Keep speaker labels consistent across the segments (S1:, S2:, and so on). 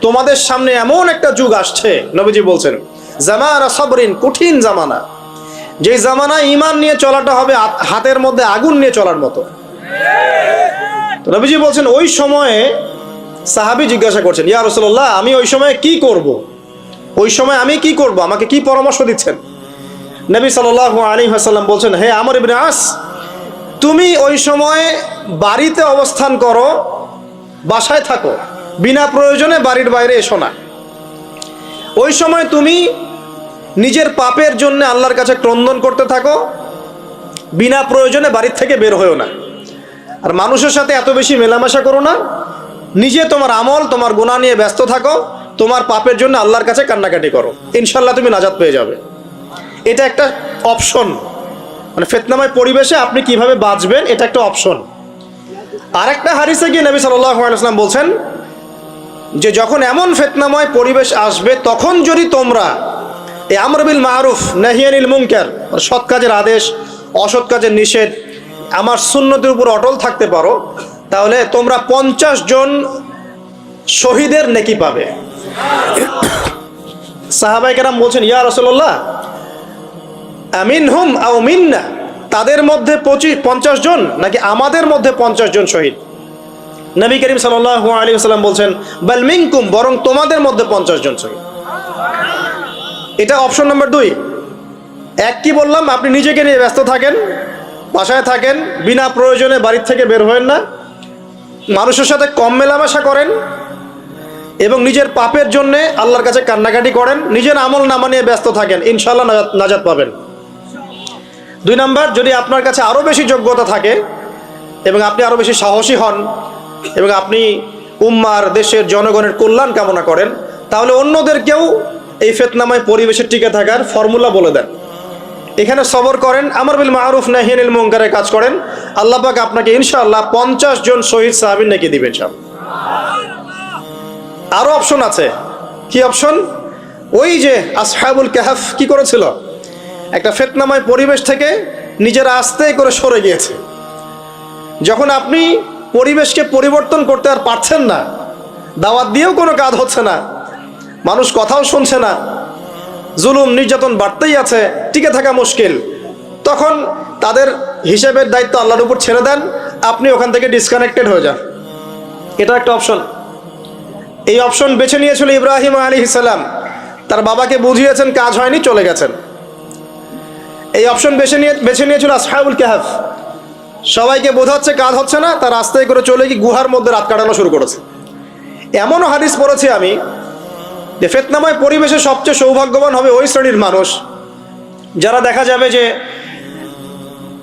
S1: তোমাদের সামনে এমন একটা যুগ আসছে, নবীজি বলছেন জামানা সাবরিন, কঠিন জামানা, যে জামানায় ঈমান নিয়ে চলাটা হবে হাতের মধ্যে আগুন নিয়ে চলার মতো। তো নবীজি বলছেন ওই সময়ে সাহাবী জিজ্ঞাসা করছেন, ইয়া রাসূলুল্লাহ, আমি ওই সময়ে কি করব? ওই সময় আমি কি করব, আমাকে কি পরামর্শ দিচ্ছেন? নবী সাল্লাল্লাহু আলাইহি ওয়াসাল্লাম বলছেন, হে আমর ইবনে আস, তুমি ওই সময় বাড়িতে অবস্থান করো, বাসায় থাকো, বিনা প্রয়োজনে বাড়ির বাইরে এসো না। ওই সময় তুমি নিজের পাপের জন্য আল্লাহর কাছে ক্রন্দন করতে থাকো, বিনা প্রয়োজনে বাড়ির থেকে বের হয়েও না। আর মানুষের সাথে এত বেশি মেলামেশা করো না, নিজে তোমার আমল, তোমার গুনাহ নিয়ে ব্যস্ত থাকো, তোমার পাপের জন্য আল্লাহর কাছে কান্নাকাটি করো, ইনশাল্লাহ তুমি নাজাত পেয়ে যাবে। এটা একটা অপশন, মানে ফিতনাময় পরিবেশে আপনি কিভাবে বাঁচবেন, এটা একটা অপশন। আরেকটা হাদিসে গিয়ে নবী সাল্লাল্লাহু আলাইহি ওয়াসাল্লাম বলছেন যে যখন এমন ফিতনাময় পরিবেশ আসবে, তখন যদি তোমরা এই আমর বিল মারুফ নাহি আনিল মুনকার, সৎ কাজের আদেশ, অসৎ কাজের নিষেধ, আমার সুন্নতের উপর অটল থাকতে পারো, তাহলে তোমরা 50 জন শহীদের নেকি পাবে। সাহাবায়ে কেরাম বলছেন, ইয়া রাসূলুল্লাহ, আমিনহুম আও মিন্না, তাদের মধ্যে 50 জন নাকি আমাদের মধ্যে 50 জন শহীদ? নবী করিম সাল্লাল্লাহু আলাইহি ওয়াসাল্লাম বলছেন, বাল মিনকুম, বরং তোমাদের মধ্যে 50 জন শহীদ। এটা অপশন নাম্বার 2। এক কি বললাম, আপনি নিজেকে নিয়ে ব্যস্ত থাকেন, বাসায় থাকেন, বিনা প্রয়োজনে বাড়ির থেকে বের হবেন না, মানুষের সাথে কম মেলামেশা করেন এবং নিজের পাপের জন্যে আল্লাহর কাছে কান্নাকাটি করেন, নিজের আমল নামা নিয়ে ব্যস্ত থাকেন, ইনশাআল্লাহ নাজাত পাবেন। 2 নাম্বার, যদি আপনার কাছে আরও বেশি যোগ্যতা থাকে এবং আপনি আরও বেশি সাহসী হন এবং আপনি উম্মার, দেশের জনগণের কল্যাণ কামনা করেন, তাহলে অন্যদেরকেও এই ফিতনাময় পরিবেশে টিকে থাকার ফর্মুলা বলে দেন। এখানে সবর করেন, আমর বিল মারুফ নাহি আনিল মুনকারের কাজ করেন, আল্লাহ পাক আপনাকে ইনশাআল্লাহ 50 জন শহীদ সাহাবীর নেকি দিবেন ইনশাআল্লাহ। আরও অপশন আছে। কি অপশন? ওই যে আসহাবুল কাহফ কি করেছিল, একটা ফিতনাময় পরিবেশ থেকে নিজেরা আস্তে করে সরে গিয়েছে। যখন আপনি পরিবেশকে পরিবর্তন করতে আর পারছেন না, দাওয়াত দিয়েও কোনো কাজ হচ্ছে না, মানুষ কথাও শুনছে না, জুলুম নির্যাতন বাড়তেই আছে, টিকে থাকা মুশকিল, তখন তাদের হিসেবের দায়িত্ব আল্লাহর উপর ছেড়ে দেন, আপনি ওখান থেকে ডিসকানেক্টেড হয়ে যান। এটা একটা অপশন। এই অপশন বেছে নিয়েছিল ইব্রাহিম আলাইহিস সালাম, তার বাবাকে বুঝিয়েছেন, কাজ হয়নি, চলে গেছেন। এই অপশন বেছে নিয়েছিল আসহাবুল কাহফ, সবাইকে বোঝাচ্ছে কাজ হচ্ছে না, তার রাস্তায় করে চলে গিয়ে গুহার মধ্যে রাত কাটানো শুরু করেছে। এমনও হাদিস পড়েছি আমি যে ফিতনাময় পরিবেশে সবচেয়ে সৌভাগ্যবান হবে ওই শ্রেণীর মানুষ যারা দেখা যাবে যে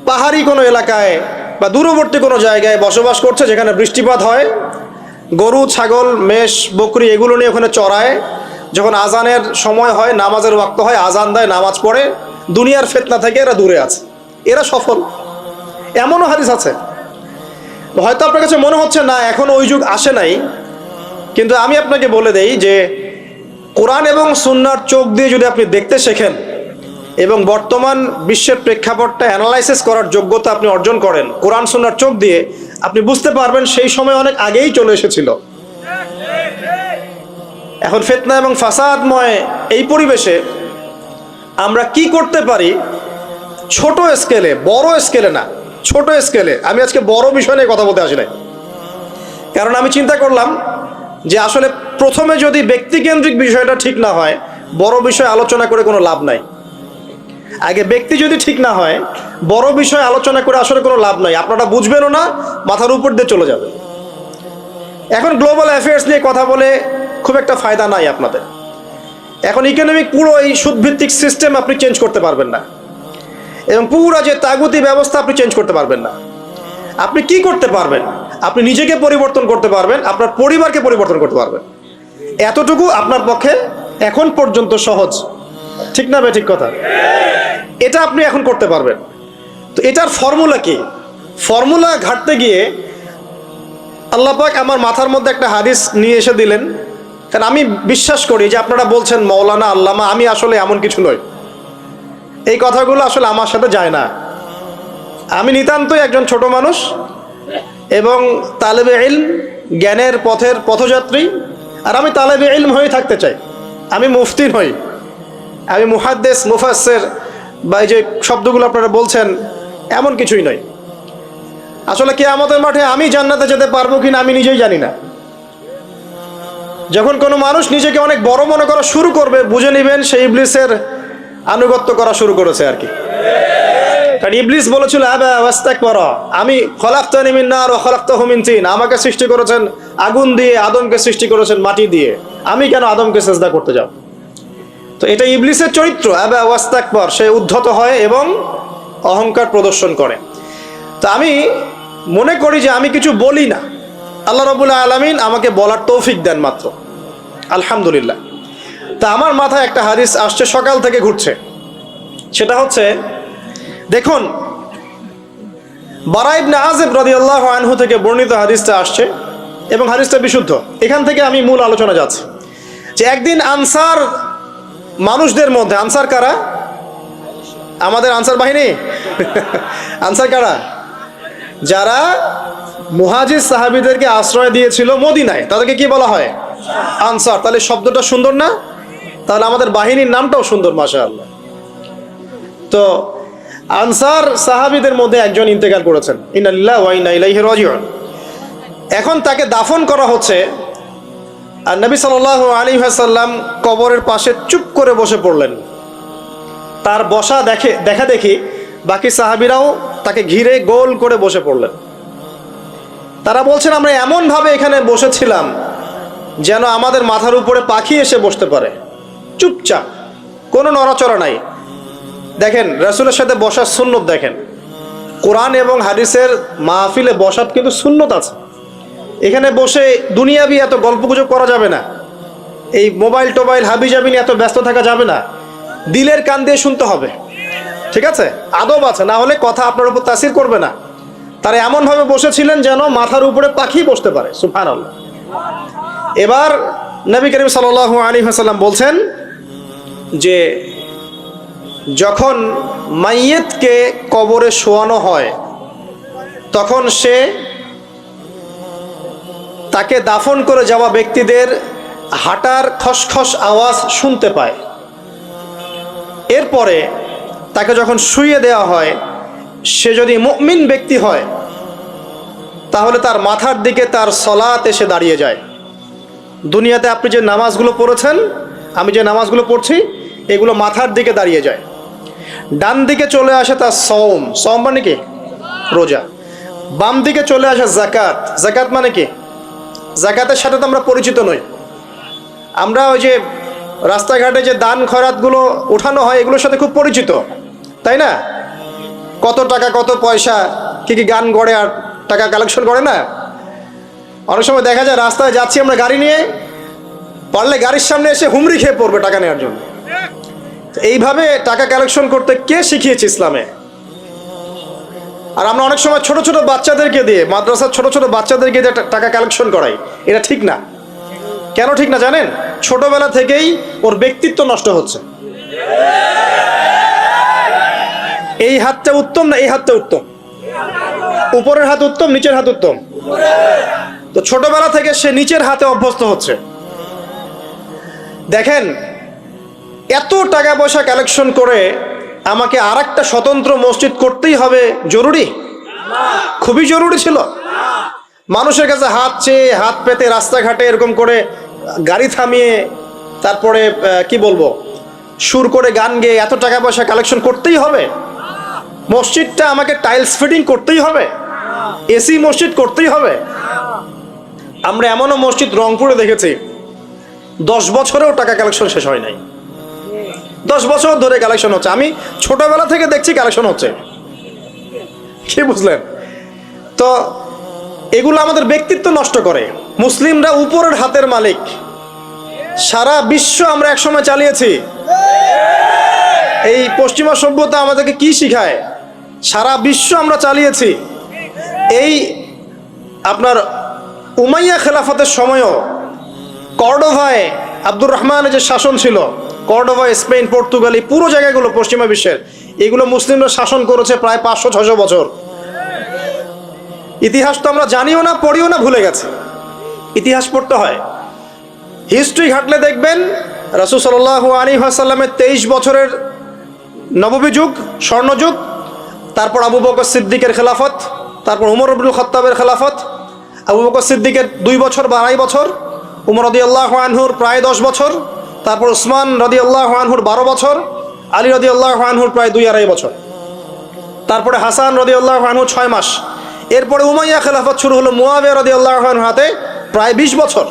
S1: পাহাড়ি কোনো এলাকায় বা দূরবর্তী কোনো জায়গায় বসবাস করছে, যেখানে বৃষ্টিপাত হয়, গরু, ছাগল, মেষ, বকরি এগুলো নিয়ে ওখানে চড়ায়, যখন আজানের সময় হয়, নামাজের ওয়াক্ত হয়, আজান দেয়, নামাজ পড়ে, দুনিয়ার ফিতনা থেকে এরা দূরে আছে, এরা সফল। এমনও হাদিস আছে। হয়তো আপনার কাছে মনে হচ্ছে না এখন ওই যুগ আসে নাই, কিন্তু আমি আপনাকে বলে দেই যে কোরআন এবং সুন্নাহর চোখ দিয়ে যদি আপনি দেখতে শেখেন এবং বর্তমান বিশ্বের প্রেক্ষাপটটা অ্যানালাইসিস করার যোগ্যতা আপনি অর্জন করেন কোরআন সুন্নাহর চোখ দিয়ে, আপনি বুঝতে পারবেন সেই সময় অনেক আগেই চলে এসেছিল। এখন ফিতনা এবং ফাসাদময় এই পরিবেশে আমরা কি করতে পারি, ছোট স্কেলে, বড় স্কেলে না, ছোট স্কেলে। আমি আজকে বড় বিষয় নিয়ে কথা বলতে আসি নাই, কারণ আমি চিন্তা করলাম যে আসলে প্রথমে যদি ব্যক্তিকেন্দ্রিক বিষয়টা ঠিক না হয়, বড় বিষয় আলোচনা করে কোনো লাভ নাই। আগে ব্যক্তি যদি ঠিক না হয়, বড় বিষয় আলোচনা করে আসলে কোনো লাভ নাই, আপনারা বুঝবেনও না, মাথার উপর দিয়ে চলে যাবে। এখন গ্লোবাল অ্যাফেয়ার্স নিয়ে কথা বলে খুব একটা ফায়দা নাই আপনাদের। এখন ইকোনমিক পুরো এই সুদভিত্তিক সিস্টেম আপনি চেঞ্জ করতে পারবেন না, এবং পুরো যে তাগুতি ব্যবস্থা আপনি চেঞ্জ করতে পারবেন না। আপনি কি করতে পারবেন? আপনি নিজেকে পরিবর্তন করতে পারবেন, আপনার পরিবারকে পরিবর্তন করতে পারবেন। এতটুকু আপনার পক্ষে এখন পর্যন্ত সহজ, ঠিক না ভাই? ঠিক কথা। এটা আপনি এখন করতে পারবেন। তো এটার ফর্মুলা কি? ফর্মুলা ঘাটতে গিয়ে আল্লাহ পাক আমার মাথার মধ্যে একটা হাদিস নিয়ে এসে দিলেন। কারণ আমি বিশ্বাস করি যে আপনারা বলছেন মৌলানা, আল্লামা, আমি আসলে এমন কিছু নই, এই কথাগুলো আসলে আমার সাথে যায় না। আমি নিতান্তই একজন ছোট মানুষ এবং তালেবে ইলম, জ্ঞানের পথের পথযাত্রী। আর আমি তালেবে ইলম হয়ে থাকতে চাই, আমি মুফতি নই, আমি মুহাদ্দিস মুফাসসির বা এই যে শব্দগুলো আপনারা বলছেন এমন কিছুই নয়। আসলে কিয়ামতের মাঠে আমি জান্নাতে যেতে পারবো কিনা আমি নিজেই জানি না। যখন কোনো মানুষ নিজেকে অনেক বড় মনে করা শুরু করবে, বুঝে নেবেন সেই ইবলিসের আনুগত্য করা শুরু করেছে আর কি। কারণ ইবলিস বলেছিল আবা ওয়াস্তাকবারা, আমি খলাকতানি মিন নার ওয়া খলাকতাহু মিন তিন, আমাকে সৃষ্টি করেছেন আগুন দিয়ে, আদমকে সৃষ্টি করেছেন মাটি দিয়ে, আমি কেন আদমকে সিজদা করতে যাব? তো এটা ইবলিসের চরিত্র, আবা ওয়াস্তাকবার, সে উদ্ধত হয় এবং অহংকার প্রদর্শন করে। তো আমি মনে করি যে আমি কিছু বলি না, আল্লাহ রাব্বুল আলামিন আমাকে বলার তৌফিক দেন মাত্র, আলহামদুলিল্লাহ। তা আমার মাথায় একটা হাদিস আসছে, সকাল থেকে ঘুরছে, সেটা হচ্ছে দেখুন বারা ইবনে আযিব রাদিয়াল্লাহু আনহু থেকে বর্ণিত হাদিসটা আসছে এবং হাদিসটা বিশুদ্ধ। এখান থেকে আমি মূল আলোচনা যাচ্ছি যে একদিন আনসার মানুষদের মধ্যে, আনসার কারা? আমাদের আনসার বাহিনী আনসার কারা? যারা মুহাজির সাহাবীদেরকে আশ্রয় দিয়েছিল মদিনায়, তাদেরকে কি বলা হয়? আনসার। তাহলে শব্দটা সুন্দর না? তাহলে আমাদের বাহিনীর নামটাও সুন্দর, মাশাআল্লাহ। তো আনসার সাহাবীদের মধ্যে একজন ইন্তেকাল করেছেন, ইন্না লিল্লাহি ওয়া ইন্না ইলাইহি রাজিউন। এখন তাকে দাফন করা হচ্ছে, আর নবী সাল্লাল্লাহু আলাইহি ওয়াসাল্লাম কবরের পাশে চুপ করে বসে পড়লেন। তার বসা দেখা দেখি বাকি সাহাবীরাও তাকে ঘিরে গোল করে বসে পড়লেন। তারা বলছেন আমরা এমনভাবে এখানে বসেছিলাম যেন আমাদের মাথার উপরে পাখি এসে বসতে পারে, চুপচাপ, কোনো নড়াচড়া নাই। দেখেন রাসূলের সাথে বসার সুন্নত, দেখেন কোরআন এবং হাদিসের মাহফিলে বসার কিন্তু সুন্নত আছে। এখানে বসে দুনিয়াবি এত গল্পগুজব করা যাবে না, এই মোবাইল টোবাইল হাবিজাবি নিয়ে এত ব্যস্ত থাকা যাবে না, দিলের কান দিয়ে শুনতে হবে, ঠিক আছে? আদব আছে, না হলে কথা আপনার উপর তাসির করবে না। তারা এমনভাবে বসেছিলেন যেন মাথার উপরে পাখি বসতে পারে, সুবহানাল্লাহ। এবার নবী করিম সাল্লাল্লাহু আলাইহি ওয়াসাল্লাম বলছেন যে যখন মাইয়িতকে কবরে শোয়ানো হয় তখন সে তাকে দাফন করে যাওয়া ব্যক্তিদের হাঁটার খসখস আওয়াজ শুনতে পায়। এরপরে তাকে যখন শুইয়ে দেওয়া হয়, সে যদি মুমিন ব্যক্তি হয় তাহলে তার মাথার দিকে তার সলাত এসে দাঁড়িয়ে যায়। দুনিয়াতে আপনি যে নামাজগুলো পড়েছেন, আমি যে নামাজগুলো পড়ছি, এগুলো মাথার দিকে দাঁড়িয়ে যায়। ডান দিকে চলে আসে তার সওম, সওম মানে কি? রোজা। বাম দিকে চলে আসে যাকাত, যাকাত মানে কি? যাকাতের সাথে তো আমরা পরিচিত নই। আমরা ওই যে রাস্তাঘাটে যে দান খয়রাতগুলো ওঠানো হয় এগুলোর সাথে খুব পরিচিত, তাই না? কত টাকা কত পয়সা, কি কি গান গড়ে আর টাকা কালেকশন করে না? অনেক সময় দেখা যায় রাস্তায় যাচ্ছি আমরা গাড়ি নিয়ে, পারলে গাড়ির সামনে এসে হুমড়ি খেয়ে পড়বে টাকা নেওয়ার জন্য। এইভাবে টাকা কালেকশন করতে কে শিখিয়েছে ইসলামে? আর আমরা অনেক সময় ছোট ছোট বাচ্চাদেরকে দিয়ে, মাদ্রাসার ছোট ছোট বাচ্চাদেরকে দিয়ে টাকা কালেকশন করাই, এটা ঠিক না। কেন ঠিক না জানেন? ছোটবেলা থেকেই ওর ব্যক্তিত্ব নষ্ট হচ্ছে। এই হাতটা উত্তম না এই হাতটা উত্তম? উপরের হাত উত্তম, নিচের হাত উত্তম? তো ছোটবেলা থেকে সে নিচের হাতে অভ্যস্ত হচ্ছে। দেখেন এত টাকা পয়সা কালেকশন করে আমাকে আরেকটা স্বতন্ত্র মসজিদ করতেই হবে জরুরি? খুবই জরুরি ছিল। মানুষের কাছে হাত চেয়ে, হাত পেতে রাস্তাঘাটে এরকম করে গাড়ি থামিয়ে, তারপরে কি বলবো, সুর করে গান গেয়ে এত টাকা পয়সা কালেকশন করতেই হবে? মসজিদটা আমাকে টাইলস ফিটিং করতেই হবে? এসি মসজিদ করতেই হবে? আমরা এমনও মসজিদ রংপুরে দেখেছি 10 বছরেও টাকা কালেকশন শেষ হয় নাই। 10 বছর ধরে কালেকশন হচ্ছে। আমি ছোটবেলা থেকে দেখছি কালেকশন হচ্ছে, কি বুঝলেন? তো এগুলো আমাদের ব্যক্তিত্ব নষ্ট করে। মুসলিমরা উপরের হাতের মালিক। সারা বিশ্ব আমরা একসময় চালিয়েছি। এই পশ্চিমা সভ্যতা আমাদেরকে কি শিখায়? সারা বিশ্ব আমরা চালিয়েছি। এই আপনার উমাইয়া খেলাফতের সময়ও কর্ডোভায় আব্দুর রহমানের যে শাসন ছিল, কর্ডোভা, স্পেন, পর্তুগাল, এই পুরো জায়গাগুলো পশ্চিমা বিশ্বের, এগুলো মুসলিমরা শাসন করেছে প্রায় 500-600 বছর। ইতিহাস তো আমরা জানিও না, পড়িও না, ভুলে গেছে। ইতিহাস পড়তে হয়। হিস্ট্রি ঘাটলে দেখবেন রাসূল সাল্লাল্লাহু আলাইহি ওয়াসাল্লামের 23 বছরের নববী যুগ, স্বর্ণযুগ, তারপর আবু বকর সিদ্দিকের খেলাফত, তারপর উমর ইবনুল খাত্তাবের খেলাফত। আবু বকর সিদ্দিকের 2 বছর বা 2.5 বছর, উমর রাদিয়াল্লাহু আনহুর প্রায় 10 বছর, তারপর উসমান রাদিয়াল্লাহু আনহুর 12 বছর, আলী রাদিয়াল্লাহু আনহুর প্রায় 2-2.5 বছর, তারপরে হাসান রাদিয়াল্লাহু আনহু 6 মাস। এরপরে উমাইয়া খেলাফত শুরু হলো মুয়াবিয়া রাদিয়াল্লাহু আনহুর হাতে, প্রায় 20 বছর।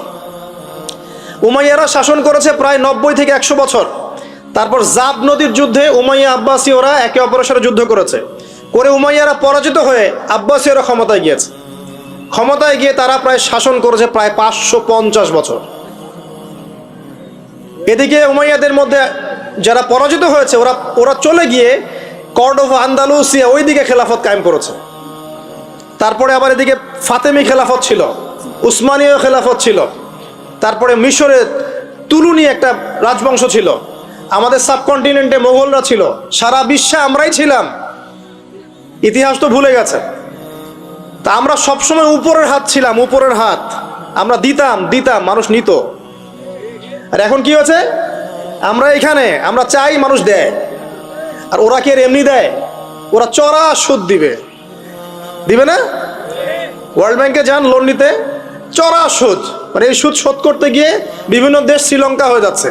S1: উমাইয়ারা শাসন করেছে প্রায় 90 থেকে 100 বছর। তারপর জাব নদীর যুদ্ধে উমাইয়া আব্বাসীয়রা একে অপরের সাথে যুদ্ধ করেছে, করে উমাইয়ারা পরাজিত হয়ে আব্বাসীয়রা ক্ষমতায় গিয়েছে। ক্ষমতায় গিয়ে তারা প্রায় শাসন করেছে প্রায় 550 বছর। এদিকে উমাইয়াদের মধ্যে যারা পরাজিত হয়েছে ওরা চলে গিয়ে কর্ডোভা, আন্দালুসিয়া ওইদিকে খেলাফত কায়েম করেছে। তারপরে আবার এদিকে ফাতেমি খেলাফত ছিল, উসমানীয় খেলাফত ছিল, তারপরে মিশরে তুলুনি একটা রাজবংশ ছিল, আমাদের সাবকন্টিনেন্টে মোগলরা ছিল, সারা বিশ্বে আমরাই ছিলাম। ইতিহাস তো ভুলে গেছে। তা আমরা সবসময় উপরের হাত ছিলাম, উপরের হাত আমরা দিতাম, মানুষ নিত। আর এখন কি হচ্ছে, আমরা এখানে আমরা চাই, মানুষ দেয়। আর ওরা কি এমনি দেয়? ওরা চড়া সুদ দিবে না? ওয়ার্ল্ড ব্যাংকে যান লোন নিতে, চড়া সুদ, মানে এই সুদ শোধ করতে গিয়ে বিভিন্ন দেশ শ্রীলঙ্কা হয়ে যাচ্ছে।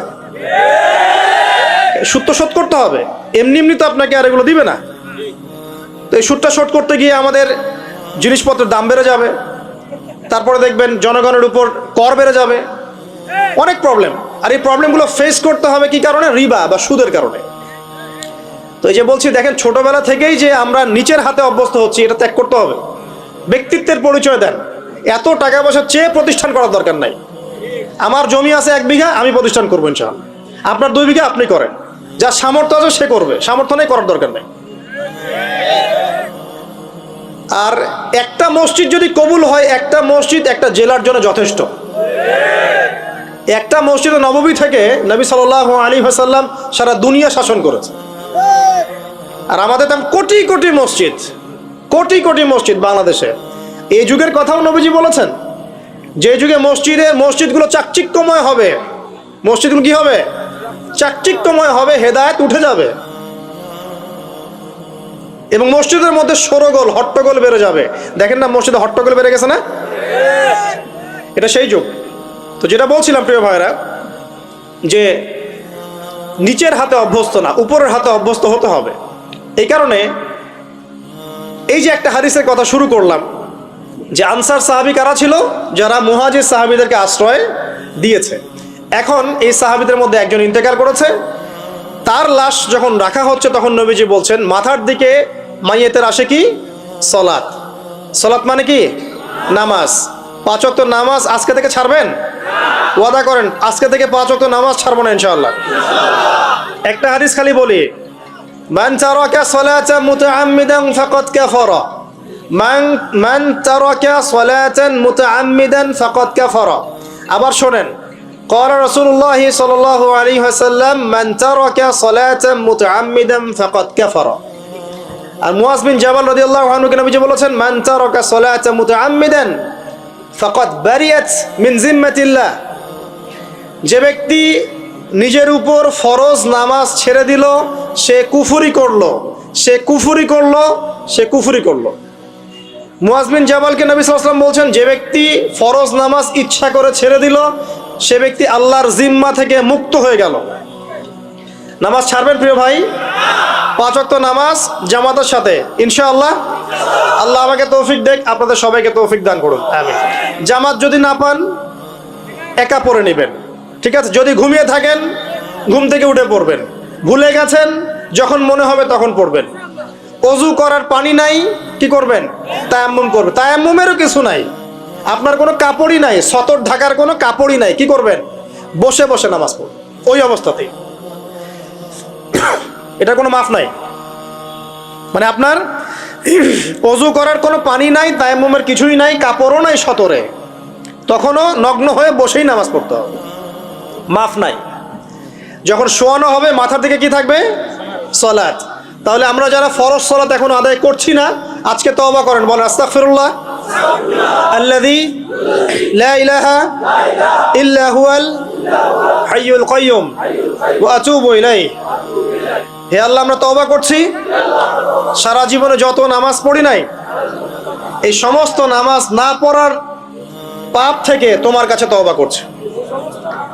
S1: সুদ তো শোধ করতে হবে, এমনি তো আপনাকে আর এগুলো দিবে না। তো এই সুদটা শোধ করতে গিয়ে আমাদের জিনিসপত্রের দাম বেড়ে যাবে, তারপরে দেখবেন জনগণের উপর কর বেড়ে যাবে, অনেক প্রবলেম। আর এই প্রবলেমগুলো ফেস করতে হবে কি কারণে? রিবা বা সুদের কারণে। তো এই যে বলছি, দেখেন ছোটবেলা থেকেই যে আমরা নিচের হাতে অভ্যস্ত হচ্ছি, এটা ত্যাগ করতে হবে। ব্যক্তিত্বের পরিচয় দেন, এত টাকা পয়সা চেয়ে প্রতিষ্ঠান করার দরকার নাই। আমার জমি আছে 1 বিঘা, আমি প্রতিষ্ঠান করবো ইনশাআল্লাহ। আপনার 2 বিঘা আপনি করেন, যার সামর্থ্য আছে সে করবে, সামর্থ্য নেই করার দরকার নেই। আর একটা মসজিদ যদি কবুল হয়, একটা মসজিদ একটা জেলার জন্য যথেষ্ট। একটা মসজিদ নববী থেকে নবী সাল্লাল্লাহু আলাইহি ওয়াসাল্লাম সারা দুনিয়া শাসন করেছে। আর আমাদের তো কোটি কোটি মসজিদ বাংলাদেশে। এই যুগের কথাও নবীজি বলেছেন, যে যুগে মসজিদগুলো চাকচিক্যময় হবে, মসজিদগুলো কি হবে? চাকচিক্যময় হবে, হেদায়েত উঠে যাবে, এবং মসজিদের মধ্যে শোরগোল, হট্টগোল বেড়ে যাবে। দেখেন না মসজিদে হট্টগোল বেড়ে গেছে না? এটা সেই যুগ। তো যেটা বলছিলাম প্রিয় ভাইরা, যে নিচের হাতে অভ্যস্ত না, উপরের হাতে অভ্যস্ত হতে হবে। এই কারণে এই যে একটা হাদিসের কথা শুরু করলাম, যে আনসার সাহাবী কারা ছিল? যারা মুহাজির সাহাবীদেরকে আশ্রয় দিয়েছে। এখন এই সাহাবীদের মধ্যে একজন ইন্তেকাল করেছে, তার লাশ যখন রাখা হচ্ছে তখন নবীজি বলছেন, মাথার দিকে মাইয়েতের আসে কি? সলাত। সলাত মানে কি? নামাজ। 5 ওয়াক্ত নামাজ আজকে থেকে ছাড়বেন? ওয়াদা করেন আজকে থেকে 5 ওয়াক্ত নামাজ ছাড়বো না ইনশাআল্লাহ। একটা হাদিস খালি বলি, মান তারাকা সালাতান মুতাআম্মিদান ফাকাদ কাফারা, মান তারাকা সালাতান মুতাআম্মিদান ফাকাদ কাফারা। আবার শোনেন, قال رسول الله صلى الله عليه وسلم من ترك صلاة متعمدا فقد كفر। আর মুয়াজ বিন জাবাল রাদিয়াল্লাহু আনহু কে নবীজি বলেছেন, মান তারাকা সালাতা মুতাআম্মিদান ফাকাদ বারিয়াত মিন জিম্মাতিল্লাহ। যে ব্যক্তি নিজের উপর ফরজ নামাজ ছেড়ে দিল, সে কুফরি করলো। মুয়াজ বিন জাবালকে নবী সাল্লাল্লাহু আলাইহি ওয়াসাল্লাম বলছেন, যে ব্যক্তি ফরজ নামাজ ইচ্ছা করে ছেড়ে দিল, সে ব্যক্তি আল্লাহর জিম্মা থেকে মুক্ত হয়ে গেল। নামাজ ছাড়বেন প্রিয় ভাই? 5 ওয়াক্ত নামাজ জামাতের সাথে ইনশাআল্লাহ। আল্লাহ আমাকে তৌফিক দেখ, আপনাদের সবাইকে তৌফিক দান করুন, আমিন। জামাত যদি না পান, একা পড়ে নেবেন, ঠিক আছে? যদি ঘুমিয়ে থাকেন, ঘুম থেকে উঠে পড়বেন। ভুলে গেছেন, যখন মনে হবে তখন পড়বেন। অজু করার পানি নাই, কি করবেন? তায়াম্মুম করবেন। তায়াম্মুমেরও কিছু নাই, আপনার কোনো কাপড়ই নাই, সতর ঢাকার কোনো কাপড়ই নাই, কি করবেন? বসে বসে নামাজ পড়বেন ওই অবস্থাতেই। এটা কোনো মাফ নাই। মানে আপনার অজু করার কোনো পানি নাই, তায়াম্মুমের কিছুই নাই, কাপড়ও নাই সতরে, তখনও নগ্ন হয়ে বসেই নামাজ পড়তে হবে, মাফ নাই। যখন শোয়ানো হবে, মাথার দিকে কি থাকবে? সালাত। তাহলে আমরা যারা ফরজ সালাত এখন আদায় করছি না, আজকে তওবা করেন, বলেন আস্তাগফিরুল্লাহ আল্লাযী লা ইলাহা ইল্লা হুয়াল হাইয়ুল কাইয়ুম ওয়া আতুবু ইলাইহি। হে আল্লাহ, আমরা তওবা করছি, সারা জীবনে যত নামাজ পড়ি নাই এই সমস্ত নামাজ না পড়ার পাপ থেকে তোমার কাছে তওবা করছি।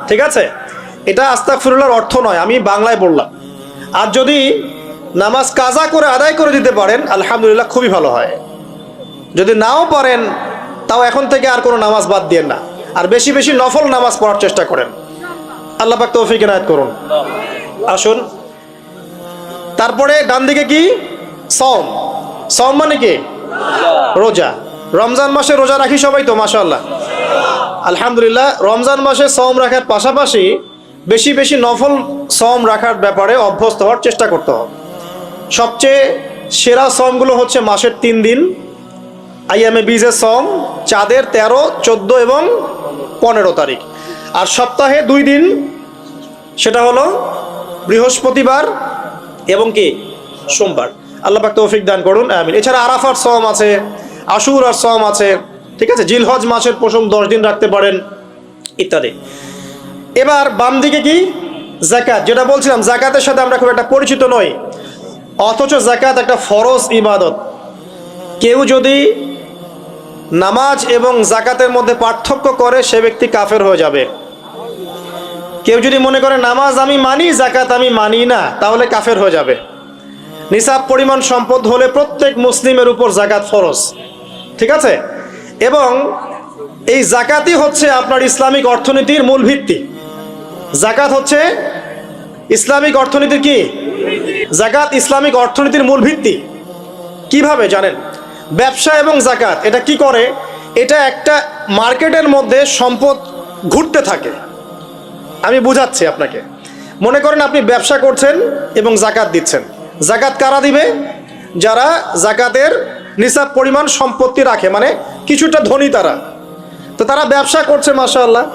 S1: ঠিক আছে, এটা আস্তাগফিরুল্লাহর অর্থ নয়, আমি বাংলায় বললাম। আর যদি নামাজ কাজা করে আদায় করে দিতে পারেন আলহামদুলিল্লাহ, খুবই ভালো হয়। যদি নাও পারেন তাও এখন থেকে আর কোনো নামাজ বাদ দিয়েন না, আর বেশি বেশি নফল নামাজ পড়ার চেষ্টা করেন। আল্লাহ পাক তৌফিক ইনায়াত করুন। আসুন, তারপরে ডান দিকে কি? সওম। সওম মানে কি? রোজা। রমজান মাসে রোজা রাখি সবাই তো, মাশাআল্লাহ, আলহামদুলিল্লাহ। রমজান মাসে সওম রাখার পাশাপাশি বেশি বেশি নফল সওম রাখার ব্যাপারে অভ্যস্ত হওয়ার চেষ্টা করতে হবে। সবচেয়ে সেরা সওমগুলো হচ্ছে মাসের 3 দিন, আইয়ামে বীজের সওম, চাঁদের 13, 14 এবং 15 তারিখ। আর সপ্তাহে 2 দিন, সেটা হলো বৃহস্পতিবার এবং কি সোমবার। আল্লাহ পাক তৌফিক দান করুন, আমিন। এছাড়া আরাফার সওম আছে, আশুরার সওম আছে, ঠিক আছে, জিলহজ মাসের প্রথম 10 দিন রাখতে পারেন, ইত্যাদি। এবার বাম দিকে কি? যাকাত। যেটা বলছিলাম, যাকাতের সাথে আমরা খুব একটা পরিচিত নই, অথচ যাকাত একটা ফরজ ইবাদত। কেউ যদি নামাজ এবং যাকাতের মধ্যে পার্থক্য করে সে ব্যক্তি কাফের হয়ে যাবে। কেউ যদি মনে করে নামাজ আমি মানি, যাকাত আমি মানি না, তাহলে কাফের হয়ে যাবে। নিসাব পরিমাণ সম্পদ হলে প্রত্যেক মুসলিমের উপর যাকাত ফরজ, ঠিক আছে। এবং এই যাকাতই হচ্ছে আপনার ইসলামিক অর্থনীতির মূল ভিত্তি। যাকাত হচ্ছে ইসলামিক অর্থনীতির কি? যাকাত ইসলামিক অর্থনীতির মূল ভিত্তি। কিভাবে জানেন? ব্যবসা এবং যাকাত এটা কি করে? এটা একটা মার্কেটের মধ্যে সম্পদ ঘুরতে থাকে। আমি বুঝাচ্ছি আপনাকে। মনে করেন আপনি ব্যবসা করছেন এবং যাকাত দিচ্ছেন। যাকাত কারা দিবে? যারা যাকাতের নিসাব পরিমাণ সম্পত্তি রাখে, মানে কিছুটা ধনী তারা। তো তারা ব্যবসা করছে, মাশাআল্লাহ।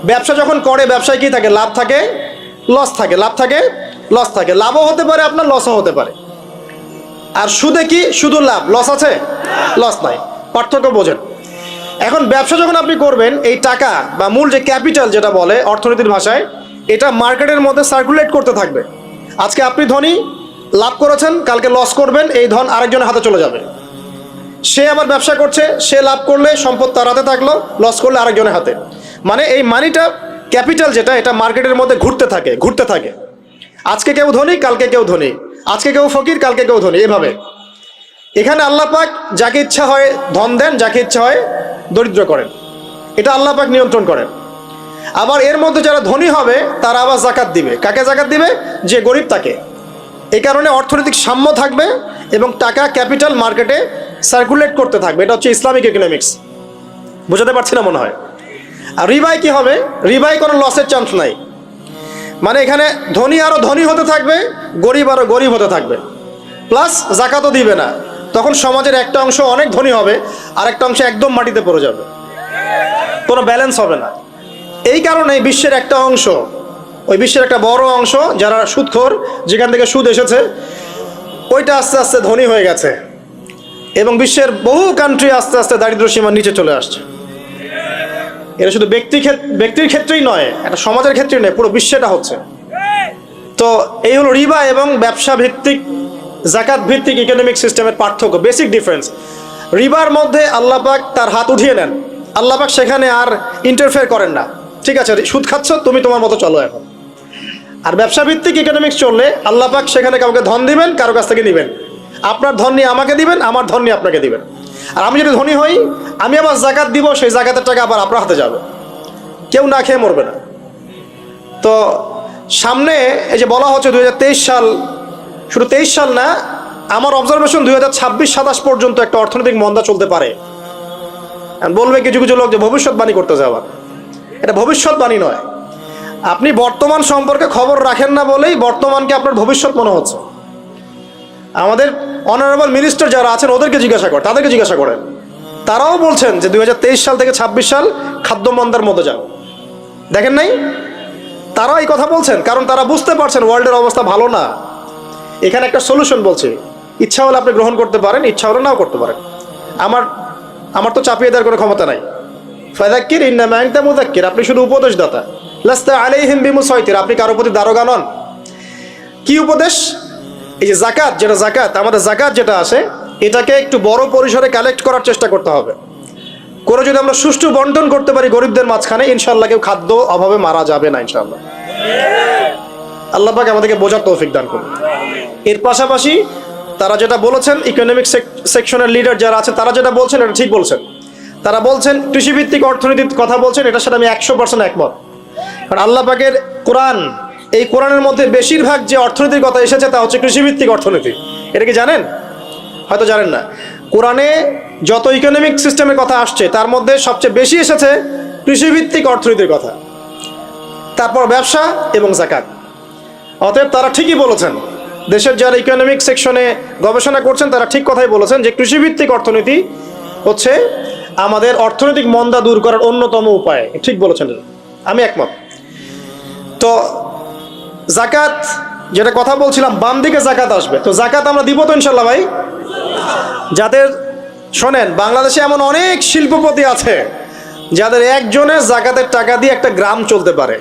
S1: ব্যবসা যখন করে, ব্যবসায় কি থাকে? লাভ থাকে, লস থাকে, লাভ থাকে, লস থাকে। লাভও হতে পারে আপনার, লসও হতে পারে। আর সুদে কি? শুধু লাভ, লস আছে? লস নাই। পার্থক্য বোঝেন। এখন ব্যবসা যখন আপনি করবেন, এই টাকা বা মূল যে ক্যাপিটাল যেটা বলে অর্থনীতির ভাষায়, এটা মার্কেটের মধ্যে সার্কুলেট করতে থাকবে। আজকে আপনি ধনী, লাভ করেছেন, কালকে লস করবেন, এই ধন আরেকজনের হাতে চলে যাবে। সে আবার ব্যবসা করছে, সে লাভ করলে সম্পদ তার হাতে থাকলো, লস করলে আরেকজনের হাতে। মানে এই মানিটা, ক্যাপিটাল যেটা, এটা মার্কেটের মধ্যে ঘুরতে থাকে, ঘুরতে থাকে। আজকে কেউ ধনী, কালকে কেউ ধনী, আজকে কেউ ফকির, কালকে কেউ ধনী, এভাবে। এখানে আল্লাহ পাক যাকে ইচ্ছা হয় ধন দেন, যাকে ইচ্ছা হয় দরিদ্র করেন। এটা আল্লাহ পাক নিয়ন্ত্রণ করেন। আবার এর মধ্যে যারা ধনী হবে তারা আবার যাকাত দিবে। কাকে যাকাত দিবে? যে গরিব তাকে। এই কারণে অর্থনৈতিক সাম্য থাকবে এবং টাকা, ক্যাপিটাল মার্কেটে সার্কুলেট করতে থাকবে। এটা হচ্ছে ইসলামিক ইকোনমিক্স। বোঝাতে পারছি না মনে হয়। আর রিবাই কি হবে? রিবাই কোনো লসের চান্স নাই। মানে এখানে ধনী আরো ধনী হতে থাকবে, গরিব আরো গরিব হতে থাকবে, প্লাস যাকাতও দিবে না। তখন সমাজের একটা অংশ অনেক ধনী হবে, আর একটা অংশ একদম মাটিতে পড়ে যাবে, কোনো ব্যালেন্স হবে না। এই কারণে বিশ্বের একটা অংশ, ওই বিশ্বের একটা বড় অংশ যারা সুদখোর, যেখান থেকে সুদ এসেছে, ওইটা আস্তে আস্তে ধনী হয়ে গেছে এবং বিশ্বের বহু কান্ট্রি আস্তে আস্তে দারিদ্র্য সীমার নিচে চলে আসছে। এটা শুধু ব্যক্তির ক্ষেত্রেই নয়, একটা সমাজের ক্ষেত্রেই নয়, পুরো বিশ্বেটা হচ্ছে। তো এই হলো রিবা এবং ব্যবসা ভিত্তিক, যাকাত ভিত্তিক ইকোনমিক সিস্টেমের পার্থক্য, বেসিক ডিফারেন্স। রিবার মধ্যে আল্লাহ পাক তার হাত উঠিয়ে নেন, আল্লাহ পাক সেখানে আর ইন্টারফেয়ার করেন না। ঠিক আছে, সুদ খাচ্ছ, তুমি তোমার মতো চলো এখন। আর ব্যবসা ভিত্তিক ইকোনমিক্স চললে আল্লাহ পাক সেখানে কাউকে ধন দিবেন, কারো কাছ থেকে নেবেন। আপনার ধন নিয়ে আমাকে দিবেন, আমার ধন নিয়ে আপনাকে দিবেন। আর আমি যদি ধনী হই, আমি আবার যাকাত দিব, সেই যাকাতের টাকা আবার আপনার হাতে যাবে, কেউ না খেয়ে মরবে না। তো সামনে এই যে বলা হচ্ছে 2023 সাল, শুধু 23 সাল না, আমার অবজারভেশন 2026-27 পর্যন্ত একটা অর্থনৈতিক মন্দা চলতে পারে। বলবে কিছু কিছু লোক যে ভবিষ্যৎবাণী করতেছে, আবার এটা ভবিষ্যৎবাণী নয়। আপনি বর্তমান সম্পর্কে খবর রাখেন না বলেই বর্তমানকে আপনার ভবিষ্যৎ মনে হচ্ছে। আমাদের অনারেবল মিনিস্টার যারা আছেন ওদেরকে জিজ্ঞাসা করেন, তাদেরকে জিজ্ঞাসা করেন, তারাও বলছেন যে 2023 সাল থেকে 26 সাল খাদ্য মন্দার মধ্যে যান। দেখেন নাই? তারাও এই কথা বলছেন কারণ তারা বুঝতে পারছেন ওয়ার্ল্ডের অবস্থা ভালো না। এখানে একটা সলিউশন বলছে, ইচ্ছা হলে আপনি গ্রহণ করতে পারেন, ইচ্ছা হলে নাও করতে পারেন। আমার তো চাপিয়ে দেওয়ার কোনো ক্ষমতা নাই। ফাযাক্কির ইন্নামা আনতা মুযাক্কির, আপনি শুধু উপদেশদাতা। লাস্তা আলাইহিম বিমুসাইতির, আপনি কারো প্রতি দারোগা নন। কি উপদেশ? এই যে জাকাত, যেটা জাকাত, আমাদের জাকাত যেটা আসে, এটাকে একটু বড় পরিসরে কালেক্ট করার চেষ্টা করতে হবে। করে যদি আমরা সুষ্ঠু বন্টন করতে পারি গরিবদের মাঝখানে, ইনশাআল্লাহ কেউ খাদ্য অভাবে মারা যাবে না ইনশাআল্লাহ। আল্লাহ পাক আমাদেরকে বোঝার তৌফিক দান করুন। এর পাশাপাশি তারা যেটা বলেছেন, ইকোনমিক সেকশনের লিডার যারা আছে তারা যেটা বলছেন এটা ঠিক বলছেন। তারা বলছেন কৃষিভিত্তিক অর্থনীতির কথা বলছেন, এটার সাথে আমি 100% একমত। কারণ আল্লাহ পাকের কোরআন, এই কোরআনের মধ্যে বেশিরভাগ যে অর্থনীতির কথা এসেছে তা হচ্ছে কৃষিভিত্তিক অর্থনীতি। এটা কি জানেন? হয়তো জানেন না। কোরআনে যত ইকোনমিক সিস্টেমের কথা আসছে তার মধ্যে সবচেয়ে বেশি এসেছে কৃষিভিত্তিক অর্থনীতির কথা, তারপর ব্যবসা এবং যাকাত। অতএব তারা ঠিকই বলেছেন, দেশের যারা ইকোনমিক সেকশনে গবেষণা করছেন তারা ঠিক কথাই বলেছেন যে কৃষিভিত্তিক অর্থনীতি হচ্ছে আমাদের অর্থনৈতিক মন্দা দূর করার অন্যতম উপায়। ঠিক বলেছেন, আমি একমত। তো যাকাত যেটা কথা বলছিলাম, বাম দিকে যাকাত আসবে, তো যাকাত আমরা দিব তো ইনশাল্লাহ ভাই। যাদের, শোনেন, বাংলাদেশে এমন অনেক শিল্পপতি আছে যাদের একজনের যাকাতের টাকা দিয়ে একটা গ্রাম চলতে পারে।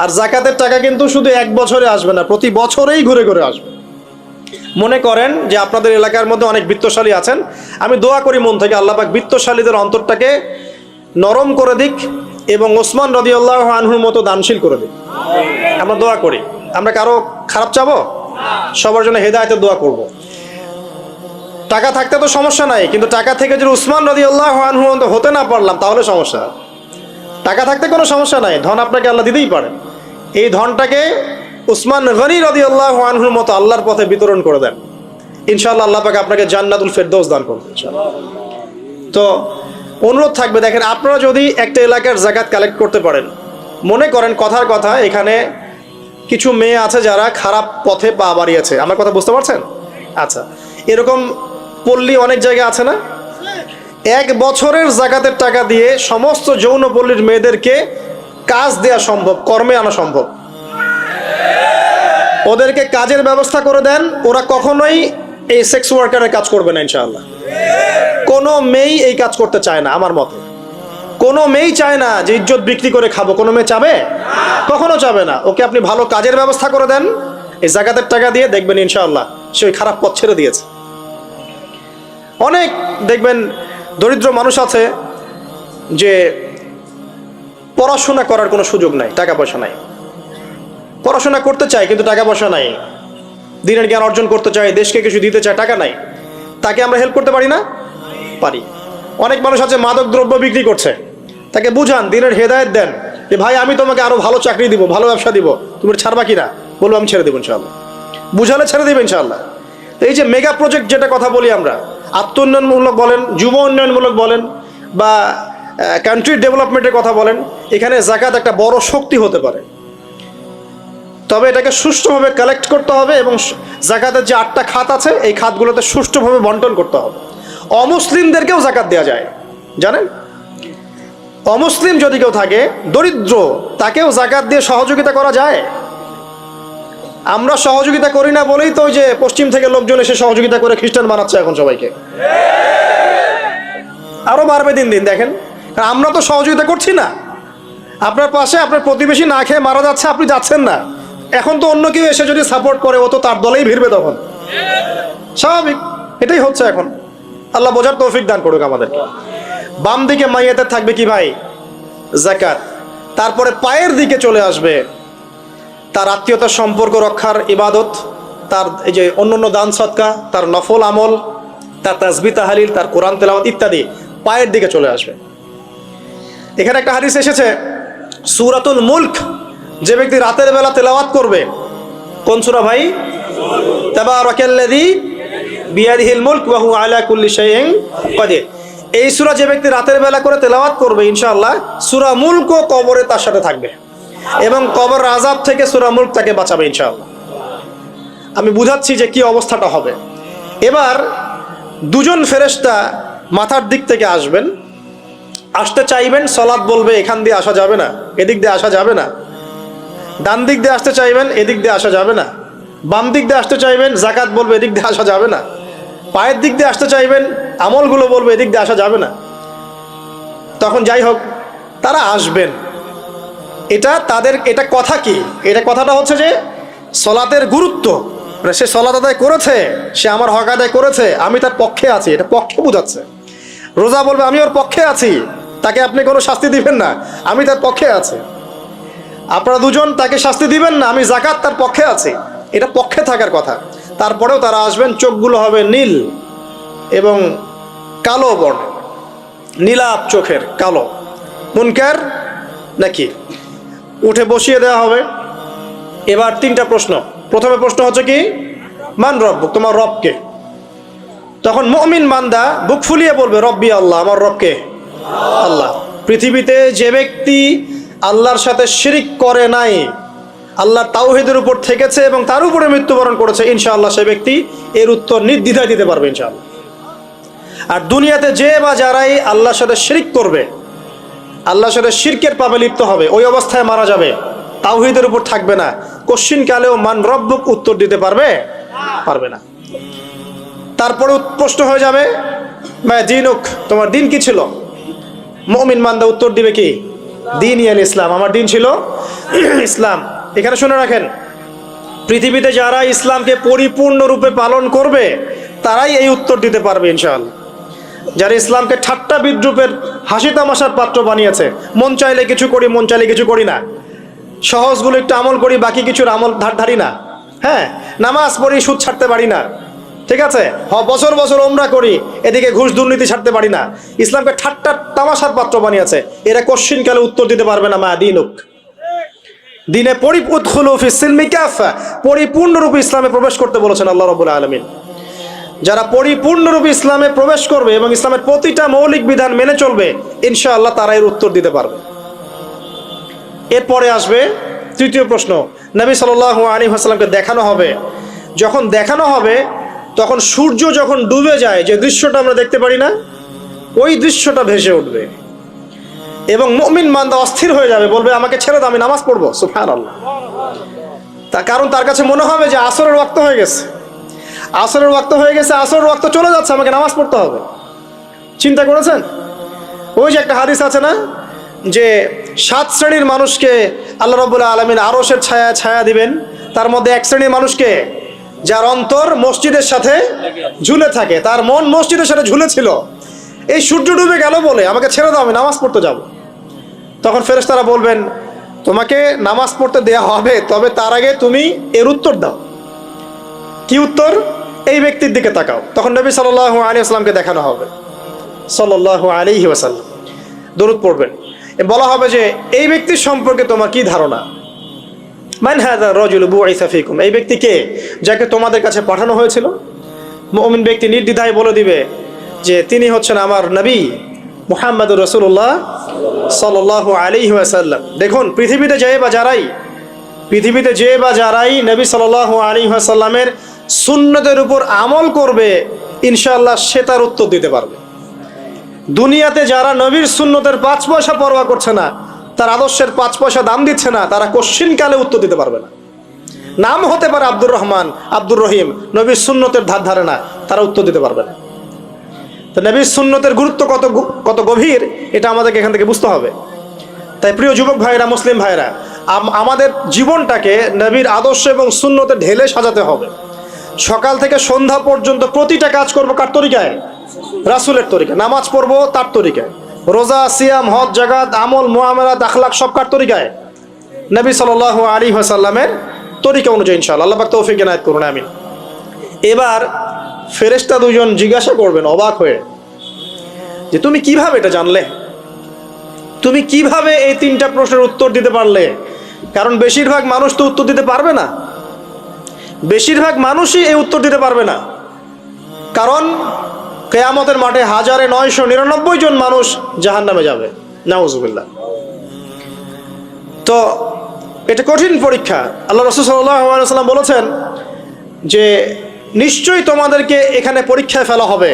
S1: আর যাকাতের টাকা কিন্তু শুধু এক বছরে আসবে না, প্রতি বছরেই ঘুরে ঘুরে আসবে। মনে করেন যে আপনাদের এলাকার মধ্যে অনেক বিত্তশালী আছেন, আমি দোয়া করি মন থেকে আল্লাহ পাক বিত্তশালীদের অন্তরটাকে নরম করে দিক এবং ওসমান রাদিয়াল্লাহু আনহুর মতো দানশীল করে দিক। আমরা দোয়া করি, আমরা কারো খারাপ চাবো, সবার জন্য হেদায়েতের দোয়া করব। টাকা থাকতে তো সমস্যা নাই, কিন্তু টাকা থেকে যদি উসমান রাদিয়াল্লাহু আনহু হতে না পারলাম তাহলে সমস্যা। টাকা থাকতে কোনো সমস্যা নাই, ধন আপনাকে আল্লাহ দিতেই পারেন। এই ধনটাকে উসমান গনি রাদিয়াল্লাহু আনহুর মতো আল্লাহর পথে বিতরণ করে দেন, ইনশাআল্লাহ আল্লাহ পাক আপনাকে জান্নাতুল ফেরদৌস দান করবেন ইনশাআল্লাহ। তো অনুরোধ থাকবে, দেখেন আপনারা যদি একটা এলাকার যাকাত কালেক্ট করতে পারেন, মনে করেন কথার কথা এখানে কিছু মেয়ে আছে যারা খারাপ পথে পা বাড়িয়েছে, আমার কথা বুঝতে পারছেন? আচ্ছা, এরকম পল্লী অনেক জায়গায় আছে না? এক বছরের যাকাতের টাকা দিয়ে সমস্ত যৌনপল্লীর মেয়েদেরকে কাজ দেয়া সম্ভব, কর্মে আনা সম্ভব। ওদেরকে কাজের ব্যবস্থা করে দেন, ওরা কখনোই এই সেক্স ওয়ার্কারের কাজ করবে না ইনশাআল্লাহ। কোনো মেয়েই এই কাজ করতে চায় না আমার মতে। কোনো মেয়েই চায় না যে ইজ্জত বিক্রি করে খাবো, কোনো মেয়ে চাবে? কখনো চাবে না। ওকে আপনি ভালো কাজের ব্যবস্থা করে দেন এই যাকাতের টাকা দিয়ে, দেখবেন ইনশাআল্লাহ সে ওই খারাপ পথ ছেড়ে দিয়েছে। অনেক দেখবেন দরিদ্র মানুষ আছে যে পড়াশোনা করার কোনো সুযোগ নাই, টাকা পয়সা নাই, পড়াশোনা করতে চায় কিন্তু টাকা পয়সা নাই, দিনের জ্ঞান অর্জন করতে চায়, দেশকে কিছু দিতে চায়, টাকা নাই। তাকে আমরা হেল্প করতে পারি না? পারি। অনেক মানুষ আছে মাদক দ্রব্য বিক্রি করছে, তাকে বুঝান, দিনের হেদায়েত দেন যে ভাই আমি তোমাকে আরো ভালো চাকরি দিব, ভালো ব্যবসা দিব, তুমি ছাড়বা কিনা? বলবো আমি ছেড়ে দেবো ইনশাআল্লাহ। বুঝালে ছেড়ে দেবে ইনশাআল্লাহ। এই যে মেগা প্রজেক্ট যেটা কথা বলি আমরা, আত্ম উন্নয়নমূলক বলেন, যুব উন্নয়নমূলক বলেন, বা কান্ট্রি ডেভেলপমেন্টের কথা বলেন, এখানে যাকাত একটা বড় শক্তি হতে পারে। তবে এটাকে সুষ্ঠুভাবে কালেক্ট করতে হবে এবং যাকাতের যে 8টা খাত আছে এই খাতগুলোতে সুষ্ঠুভাবে বন্টন করতে হবে। অমুসলিমদেরকেও যাকাত দেওয়া যায়, জানেন? অমুসলিম যদি কেউ থাকে, দরিদ্র, তাকেও যাকাত দিয়ে সহযোগিতা করা যায়। আমরা সহযোগিতা করি না বলেই তো ওই যে পশ্চিম থেকে লোকজন এসে সহযোগিতা করে খ্রিস্টান বানাচ্ছে এখন সবাইকে। আরো বাড়বে দিন দিন, দেখেন। কারণ আমরা তো সহযোগিতা করছি না। আপনার পাশে আপনার প্রতিবেশী না খেয়ে মারা যাচ্ছে, আপনি যাচ্ছেন না। এখন তো অন্য কেউ এসে যদি সাপোর্ট করে, ও তো তার দলেই ভিড়বে তখন, স্বাভাবিক। এটাই হচ্ছে এখন। আল্লাহ বোঝার তৌফিক দান করুক আমাদেরকে। বাম দিকে মাইয়াতের থাকবে কি ভাই? যাকাত। তারপরে পায়ের দিকে চলে আসবে তার আত্মীয়তার সম্পর্ক রক্ষার ইবাদত, তার এই যে অন্যান্য দান সদকা, তার নফল আমল, তার তাসবিহ তাহলিল, তার কোরআন তেলাওয়াত ইত্যাদি পায়ের দিকে চলে আসবে। এখানে একটা হাদিস এসেছে, সূরাতুল মুলক যে ব্যক্তি রাতের বেলা তেলাওয়াত করবে, কোন সূরা ভাই? তাবারাকাল্লাযী বিয়াদিহিল মুলক ওয়া হুয়া আলা কুল্লি শাইইন কাদির। এই সূরা যে ব্যক্তি রাতের বেলা করে তেলাওয়াত করবে, ইনশাআল্লাহ সূরা মুলকও কবরে তার সাথে থাকবে এবং কবর আযাব থেকে সূরা মুলক তাকে বাঁচাবে ইনশাআল্লাহ। আমি বুঝাচ্ছি যে কি অবস্থাটা হবে। এবার দুজন ফেরেশতা মাথার দিক থেকে আসবেন, আসতে চাইবেন, সালাত বলবে এখান দিয়ে আসা যাবে না, এদিক দিয়ে আসা যাবে না। ডান দিক দিয়ে আসতে চাইবেন, এদিক দিয়ে আসা যাবে না। বাম দিক দিয়ে আসতে চাইবেন, যাকাত বলবে এদিক দিয়ে আসা যাবে না। পায়ের দিক দিয়ে আসতে চাইবেন, আমলগুলো বলবে এদিক দিয়ে আসা যাবে না। তখন যাই হোক, তারা আসবেন। এটা তাদের এটা কথা কি, এটা কথাটা হচ্ছে যে সলাতের গুরুত্ব, মানে সে সলাত আদায় করেছে, সে আমার হক আদায় করেছে, আমি তার পক্ষে আছি, এটা পক্ষে বোঝাচ্ছে। রোজা বলবে আমি ওর পক্ষে আছি, তাকে আপনি কোনো শাস্তি দিবেন না, আমি তার পক্ষে আছি। আপনারা দুজন তাকে শাস্তি দিবেন না, আমি যাকাত তার পক্ষে আছি, এটা পক্ষে থাকার কথা। তারপরেও তারা আসবেন, চোখগুলো হবে নীল এবং কালো বর্ণ, নীলাপ চোখের কালো। মুনকার নাকি উঠে বসিয়ে দেওয়া হবে। এবার তিনটা প্রশ্ন। প্রথমে প্রশ্ন হচ্ছে কি, মান রব্বুক, তোমার রবকে। তখন মুমিন বান্দা বুক ফুলিয়ে বলবে রব্বি আল্লাহ, আমার রবকে আল্লাহ। পৃথিবীতে যে ব্যক্তি আল্লাহর সাথে শিরিক করে নাই, আল্লাহর তাওহীদের উপর থেকেছে এবং তার উপরে মৃত্যুবরণ করেছে, ইনশাআল্লাহ সে ব্যক্তি এর উত্তর নির্দ্বিধায় দিতে পারবে ইনশাআল্লাহ। আর দুনিয়াতে যে বা যারাই আল্লাহর সাথে শিরিক করবে, আল্লাহর সাথে শিরকের পাবে লিপ্ত হবে, ওই অবস্থায় মারা যাবে, তাওহীদের উপর থাকবে না, কশ্চিন কালেও মান রব্বুক উত্তর দিতে পারবে না। তারপরে প্রশ্ন হয়ে যাবে মা দিনুক, তোমার দিন কি ছিল? মুমিন বান্দা উত্তর দিবে কি, দিন ইয়াল ইসলাম, আমার দিন ছিল ইসলাম। এখানে শুনে রাখেন, পৃথিবীতে যারা ইসলামকে পরিপূর্ণরূপে পালন করবে তারাই এই উত্তর দিতে পারবে ইনশাআল্লাহ। যারা ইসলামকে ঠাট্টা বিদ্রুপের হাসি তামাশার পাত্র বানিয়েছে, মন চাইলে কিছু করি, মন চাইলে কিছু করি না, সহজগুলো একটু আমল করি, বাকি কিছুর আমল ধারি না, হ্যাঁ, নামাজ পড়ি, সুদ ছাড়তে পারি না, ঠিক আছে, বছর বছর উমরা করি, এদিকে ঘুষ দুর্নীতি ছাড়তে পারি না, ইসলামকে ঠাট্টা তামাশার পাত্র বানিয়েছে, এরা কশ্চিন কালে উত্তর দিতে পারবে না মা দিনুক, দিনে পরিপূর্ণরূপে ইসলামে প্রবেশ করতে বলেছেন আল্লাহ রাব্বুল আলামিন। যারা পরিপূর্ণরূপে ইসলামে প্রবেশ করবে এবং ইসলামের প্রতিটা মৌলিক বিধান মেনে চলবে, ইনশাআল্লাহ তারা এর উত্তর দিতে পারবে। এরপরে আসবে তৃতীয় প্রশ্ন। নবী সাল্লাল্লাহু আলাইহি ওয়াসাল্লামকে দেখানো হবে, যখন দেখানো হবে তখন সূর্য যখন ডুবে যায়, যে দৃশ্যটা আমরা দেখতে পারি না, ওই দৃশ্যটা ভেসে উঠবে এবং মুমিন বান্দা অস্থির হয়ে যাবে, বলবে আমাকে ছেড়ে দাও, আমি নামাজ পড়বো। সুবহানাল্লাহ। তার কারণ তার কাছে মনে হবে যে আসরের ওয়াক্ত হয়ে গেছে, আসরের ওয়াক্ত হয়ে গেছে, আসরের ওয়াক্ত চলে যাচ্ছে, আমাকে নামাজ পড়তে হবে। চিন্তা করেছেন? ওই যে একটা হাদিস আছে না, যে 7 শ্রেণীর মানুষকে আল্লাহ রাব্বুল আলামিন আরশের ছায়া দিবেন, তার মধ্যে এক শ্রেণীর মানুষকে যার অন্তর মসজিদের সাথে ঝুলে থাকে, তার মন মসজিদের সাথে ঝুলেছিল, এই সূর্য ডুবে গেল বলে আমাকে ছেড়ে দাও, আমি নামাজ পড়তে যাব। তখন ফেরেশতারা বলবেন তোমাকে নামাজ পড়তে দেয়া হবে, তবে তার আগে তুমি এর উত্তর দাও। কি উত্তর? এই ব্যক্তির দিকে তাকাও। তখন নবী সাল্লাল্লাহু আলাইহি ওয়াসাল্লামকে দেখানো হবে, সাল্লাল্লাহু আলাইহি ওয়াসাল্লাম দরুদ পড়বেন, বলা হবে যে এই ব্যক্তির সম্পর্কে তোমার কি ধারণা? মান হাযা রাজুলু বুইসা ফীকুম, এই ব্যক্তি কে, যাকে তোমাদের কাছে পাঠানো হয়েছিল? মুমিন ব্যক্তি নির্দ্বিধায় বলে দিবে যে তিনি হচ্ছেন আমার নবী মুহাম্মদুর রাসূলুল্লাহ সাল্লাল্লাহু আলাইহি ওয়াসাল্লাম। দেখুন, পৃথিবীতে যে বা যারাই নবী সাল্লাল্লাহু আলাইহি ওয়াসাল্লামের সুন্নতের উপর আমল করবে, ইনশাআল্লাহ সে তার উত্তর দিতে পারবে। দুনিয়াতে যারা নবীর সুন্নতের 5 পয়সা পরোয়া করছে না, তার আদর্শের 5 পয়সা দাম দিচ্ছে না, তারা কশ্চিন কালে উত্তর দিতে পারবে না। নাম হতে পারে আব্দুর রহমান, আব্দুর রহিম, নবীর সুন্নতের ধার ধারে না, তারা উত্তর দিতে পারবে না। তো নবীর সুন্নতের গুরুত্ব কত গভীর, এটা আমাদেরকে এখান থেকে বুঝতে হবে। তাই প্রিয় যুবক ভাইরা, মুসলিম ভাইরা, আমাদের জীবনটাকে নবীর আদর্শ এবং সুন্নতে ঢেলে সাজাতে হবে। সকাল থেকে সন্ধ্যা পর্যন্ত প্রতিটা কাজ করবো কার তরিকায়? রাসূলের তরিকায়। নামাজ পড়বো তার তরিকায়, রোজা, সিয়াম, হজ, জাকাত, আমল, মুআমালাত, আখলাক সব কার তরিকায়? নবী সাল্লাল্লাহু আলাইহি ওয়াসাল্লামের তরিকা অনুযায়ী ইনশাআল্লাহ। আল্লাহ পাক তৌফিক এনায়েত করুন, আমিন। এবার ফেরেশতা দুজন জিজ্ঞাসা করবেন অবাক হয়ে যে তুমি কিভাবে এটা জানলে, তুমি কিভাবে এই 3টা প্রশ্নের উত্তর দিতে পারলে? কারণ বেশিরভাগ মানুষ তো উত্তর দিতে পারবে না, বেশিরভাগ মানুষই এই উত্তর দিতে পারবে না। কারণ কিয়ামতের মাঠে 1999 জন মানুষ জাহান্নামে যাবে, নাউজুবিল্লাহ। তো এটা কঠিন পরীক্ষা। আল্লাহ রাসূল সাল্লাল্লাহু আলাইহি ওয়াসাল্লাম বলেছেন যে নিশ্চয়ই তোমাদেরকে এখানে পরীক্ষায় ফেলা হবে,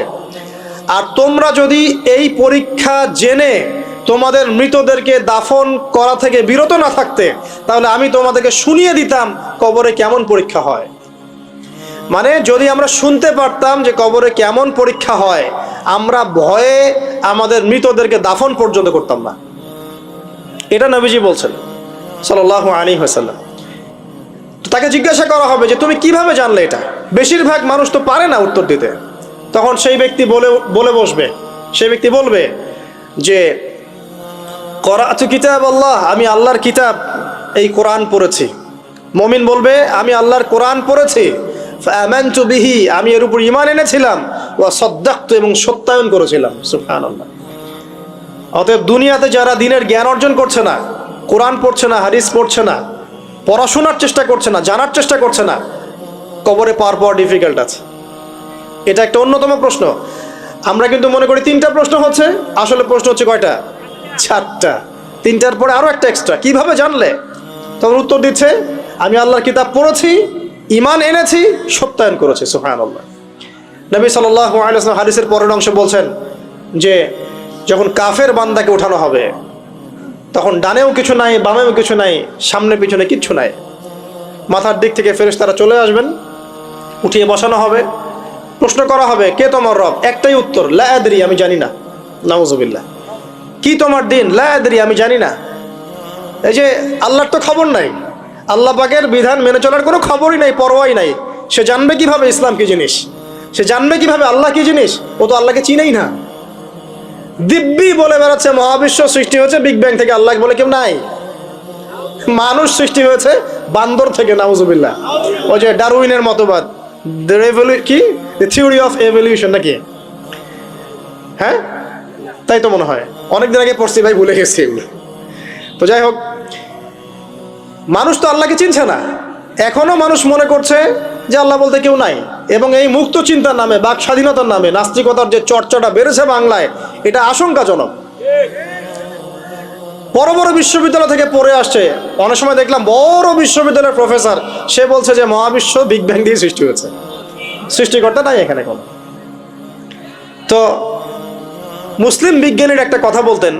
S1: আর তোমরা যদি এই পরীক্ষা জেনে তোমাদের মৃতদেরকে দাফন করা থেকে বিরত না থাকতে, তাহলে আমি তোমাদেরকে শুনিয়ে দিতাম কবরে কেমন পরীক্ষা হয়। মানে যদি আমরা শুনতে পারতাম যে কবরে কেমন পরীক্ষা হয়, আমরা ভয়ে আমাদের মৃতদেরকে দাফন পর্যন্ত করতাম না। এটা নবীজি বলছেন। সাল্লাল্লাহু আলাইহি ওয়াসাল্লাম। তো তাকে জিজ্ঞাসা করা হবে যে তুমি কিভাবে জানলে এটা? বেশিরভাগ মানুষ তো পারে না উত্তর দিতে। তখন সেই ব্যক্তি বলে বসবে, সেই ব্যক্তি বলবে যে করাতু কিতাব আল্লাহ, আমি আল্লাহর কিতাব এই কোরআন পড়েছি। মুমিন বলবে আমি আল্লাহর কোরআন পড়েছি, ফাআমানতু বিহি, আমি এর উপর ঈমান এনেছিলাম, ওয়া সাদ্দাকতু, এবং সত্যায়ন করেছিলাম। সুবহানাল্লাহ। অতএব দুনিয়াতে যারা দিনের জ্ঞান অর্জন করছে না, কোরআন পড়ছে না, হাদিস পড়ছে না, পড়াশোনার চেষ্টা করছে না, জানার চেষ্টা করছে না, কবরে পাওয়ার ডিফিকাল্ট আছে। এটা একটা অন্যতম প্রশ্ন। আমরা কিন্তু মনে করি 3টা প্রশ্ন হচ্ছে, আসলে প্রশ্ন হচ্ছে কয়টা? 4টা। 3টার পরে আরো একটা এক্সট্রা। কিভাবে জানলে? তখন উত্তর দিচ্ছে আমি আল্লাহর কিতাব পড়েছি, ঈমান এনেছি, সত্যায়ন করেছি। সুবহানাল্লাহ। নবী সাল্লাল্লাহু আলাইহি ওয়াসাল্লাম হাদিসের পরের অংশে বলছেন যে যখন কাফের বান্দাকে উঠানো হবে, তখন ডানেও কিছু নাই, বামেও কিছু নাই, সামনে পিছনে কিচ্ছু নাই। মাথার দিক থেকে ফেরেশতারা চলে আসবেন, উঠিয়ে বসানো হবে, প্রশ্ন করা হবে কে তোমার রব? একটাই উত্তর, লা আদরি, আমি জানি না। নাউযুবিল্লাহ। কি তোমার দিন? লা আদরি, আমি জানি না। এই যে আল্লাহর তো খবর নাই, আল্লাহ পাকের বিধান মেনে চলার কোনো খবরই নাই, পরোয়াই নাই। সে জানবে কিভাবে ইসলাম কি জিনিস? সে জানবে কিভাবে আল্লাহ কি জিনিস? ও তো আল্লাহকে চিনেই না। দিব্যি বলে বেড়াচ্ছে মহাবিশ্ব সৃষ্টি হয়েছে বিগ ব্যাং থেকে, আল্লাহ বলে কেউ নাই। মানুষ সৃষ্টি হয়েছে বান্দর থেকে। নাউযুবিল্লাহ। ওই যে ডারউইনের মতবাদ, কি থিওরি অফ এভলিউশন নাকি? হ্যাঁ, তাই তো মনে হয়। অনেকদিন আগে পড়ছি ভাই, ভুলে গেছি এগুলো। তো যাই হোক, মানুষ তো আল্লাহকে চিনছে না। এখনো মানুষ মনে করছে যে আল্লাহ বলতে কেউ নাই। এবং এই মুক্ত চিন্তার নামে, বাক স্বাধীনতার নামে নাস্তিকতার যে চর্চাটা বেড়েছে বাংলায়, এটা আশঙ্কাজনক। বড় বড় বিশ্ববিদ্যালয় থেকে পড়ে আসছে, অনেক সময় দেখলাম বড় বিশ্ববিদ্যালয়ের প্রফেসর, সে বলছে যে মহাবিশ্ব বিগ ব্যাং দিয়ে সৃষ্টি হয়েছে, সৃষ্টিকর্তা নাই এখানে কোনো। তো মুসলিম বিজ্ঞানীর একটা কথা বলতেন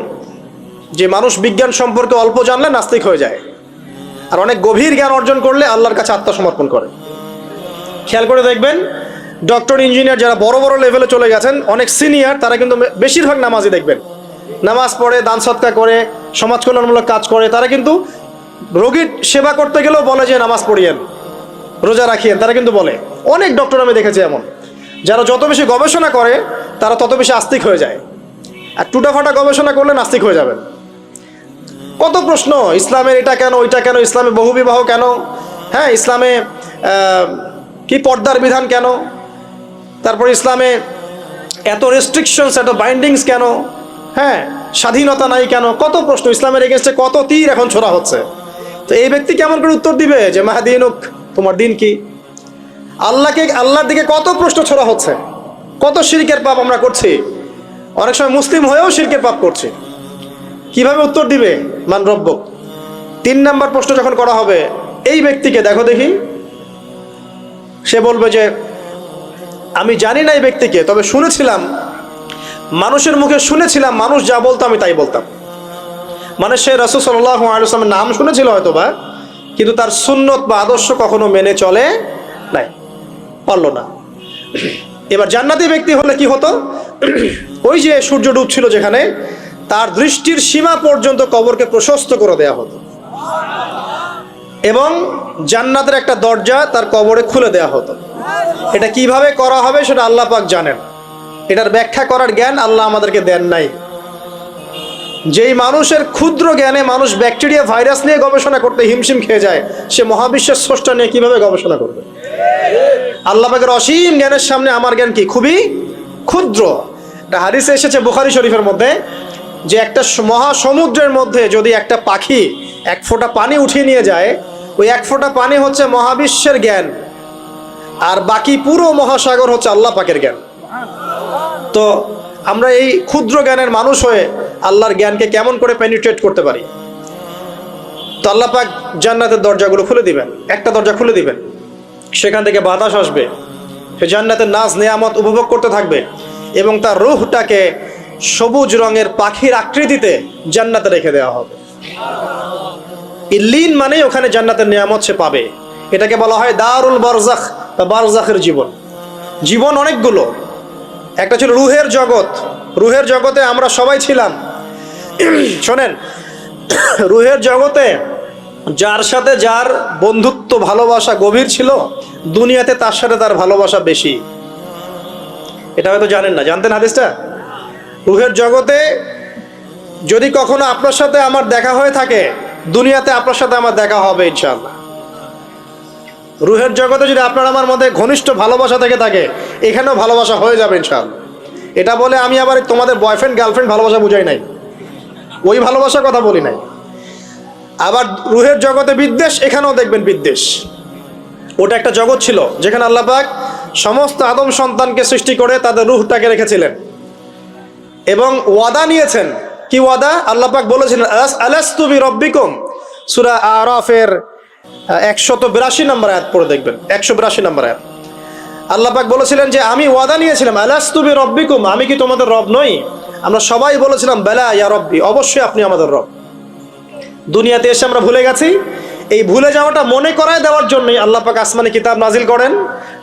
S1: যে মানুষ বিজ্ঞান সম্পর্কে অল্প জানলে নাস্তিক হয়ে যায়, আর অনেক গভীর জ্ঞান অর্জন করলে আল্লাহর কাছে আত্মসমর্পণ করে। খেয়াল করে দেখবেন, ডক্টর, ইঞ্জিনিয়ার যারা বড় বড় লেভেলে চলে গেছেন, অনেক সিনিয়র, তারা কিন্তু বেশিরভাগ নামাজি দেখবেন, নামাজ পড়ে, দান সৎকা করে, সমাজ কল্যাণমূলক কাজ করে। তারা কিন্তু রোগীর সেবা করতে গেলেও বলে যে নামাজ পড়িয়েন, রোজা রাখিয়েন, তারা কিন্তু বলে। অনেক ডক্টর আমি দেখেছি এমন, যারা যত বেশি গবেষণা করে তারা তত বেশি আস্তিক হয়ে যায়। আর টুটাফাটা গবেষণা করলে নাস্তিক হয়ে যাবেন। কত প্রশ্ন, ইসলামের এটা কেন, ওইটা কেন, ইসলামে বহুবিবাহ কেন, হ্যাঁ, ইসলামে কি পর্দার বিধান কেন, তারপর ইসলামে এত রেস্ট্রিকশনস, এত বাইন্ডিংস কেন, হ্যাঁ, স্বাধীনতা নাই কেন, কত প্রশ্ন। ইসলামের এগেনস্টে কত তীর এখন ছোড়া হচ্ছে। তো এই ব্যক্তি কেমন করে উত্তর দিবে যে মাহদিনুক, তোমার দিন কি? আল্লাহর দিকে কত প্রশ্ন ছোড়া হচ্ছে, কত শিরকের পাপ আমরা করছি, অনেক সময় মুসলিম হয়েও শিরকের পাপ করছি। কিভাবে উত্তর দিবে মান রব্বুক? 3 নাম্বার প্রশ্ন যখন করা হবে, এই ব্যক্তিকে দেখো দেখি, সে বলবে যে আমি জানি না এই ব্যক্তিকে, তবে শুনেছিলাম, মানুষের মুখে শুনেছিলাম, মানুষ যা বলতো আমি তাই বলতাম। মানে সে রাসূল সাল্লাল্লাহু আলাইহি ওয়াসাল্লামের নাম শুনেছিল হয়তোবা, কিন্তু তার সুন্নত বা আদর্শ কখনো মেনে চলে নাই, পারলো না। এবার জান্নাতি ব্যক্তি হলে কি হতো? ওই যে সূর্য ডুবছিল যেখানে, তার দৃষ্টির সীমা পর্যন্ত কবরকে প্রশস্ত করে দেয়া হতো, এবং জান্নাতের একটা দরজা তার কবরে খুলে দেয়া হতো। এটা কিভাবে করা হবে সেটা আল্লাহ পাক জানেন, এটার ব্যাখ্যা করার জ্ঞান আল্লাহ আমাদেরকে দেন নাই। যেই মানুষের ক্ষুদ্র জ্ঞানে মানুষ ব্যাকটেরিয়া, ভাইরাস নিয়ে গবেষণা করতে হিমশিম খেয়ে যায়, সে মহাবিশ্বের স্রষ্টা নিয়ে কিভাবে গবেষণা করবে? আল্লাহ পাকের অসীম জ্ঞানের সামনে আমার জ্ঞান কি? খুবই ক্ষুদ্র। একটা হাদিসে এসেছে বুখারী শরীফের মধ্যে, যে একটা মহাসমুদ্রের মধ্যে যদি একটা পাখি 1 ফোঁটা পানি উঠিয়ে নিয়ে যায়, ওই 1 ফোঁটা পানি হচ্ছে মহাবিশ্বের জ্ঞান, আর বাকি পুরো মহাসাগর হচ্ছে আল্লাহ পাকের জ্ঞান। তো আমরা এই ক্ষুদ্র জ্ঞানের মানুষ হয়ে আল্লাহর জ্ঞানকে কেমন করে পেনিট্রেট করতে পারি? তো আল্লাহ পাক জান্নাতের দরজাগুলো খুলে দিবেন, একটা দরজা খুলে দিবেন, সেখান থেকে বাতাস আসবে, সে জান্নাতের নাজ নেয়ামত উপভোগ করতে থাকবে, এবং তার রূহটাকে সবুজ রঙের পাখির আকৃতিতে জান্নাতে রেখে দেওয়া হবে। ইল্লিন মানে ওখানে জান্নাতের নিয়ামত সে পাবে। এটাকে বলা হয় দারুল বারজাখ বা বারজাখের জীবন। জীবন অনেকগুলো, একটা ছিল রুহের জগৎ। রুহের জগতে আমরা সবাই ছিলাম। শোনেন, রুহের জগতে যার সাথে যার বন্ধুত্ব ভালোবাসা গভীর ছিল, দুনিয়াতে তার সাথে তার ভালোবাসা বেশি। এটা হয়তো জানেন না, জানতেন হাদিসটা? রুহের জগতে যদি কখনো আপনার সাথে আমার দেখা হয়ে থাকে, দুনিয়াতে আপনার সাথে আমার দেখা হবে ইনশাআল্লাহ। রুহের জগতে যদি আপনার আমার মধ্যে ঘনিষ্ঠ ভালোবাসা থেকে থাকে, এখানেও ভালোবাসা হয়ে যাবে ইনশাআল্লাহ। এটা বলে আমি আবার তোমাদের বয়ফ্রেন্ড গার্লফ্রেন্ড ভালোবাসা বুঝাই নাই, ওই ভালোবাসার কথা বলি নাই। আবার রুহের জগতে বিদ্বেষ, এখানেও দেখবেন বিদ্বেষ। ওটা একটা জগৎ ছিল যেখানে আল্লাহ পাক সমস্ত আদম সন্তানকে সৃষ্টি করে তাদের রুহটাকে রেখেছিলেন এবং ওয়াদা নিয়েছেন। কি ওয়াদা? আল্লাহ পাক বলেছিলেন আলাস্তু বিরব্বিকুম, সূরা আরাফের 182 নম্বর আয়াত পড়ে দেখবেন, 182 নম্বর আয়াত। আল্লাহ পাক বলেছিলেন যে আমি ওয়াদা নিয়েছিলাম, আলাস্তু বিরব্বিকুম, আমি কি তোমাদের রব নই? আমরা সবাই বলেছিলাম বেলা ইয়া রব্বি, অবশ্যই আপনি আমাদের রব। দুনিয়াতে এসে আমরা ভুলে গেছি। এই ভুলে যাওয়াটা মনে করায় দেওয়ার জন্যই আল্লাহ পাক আসমানে কিতাব নাজিল করেন,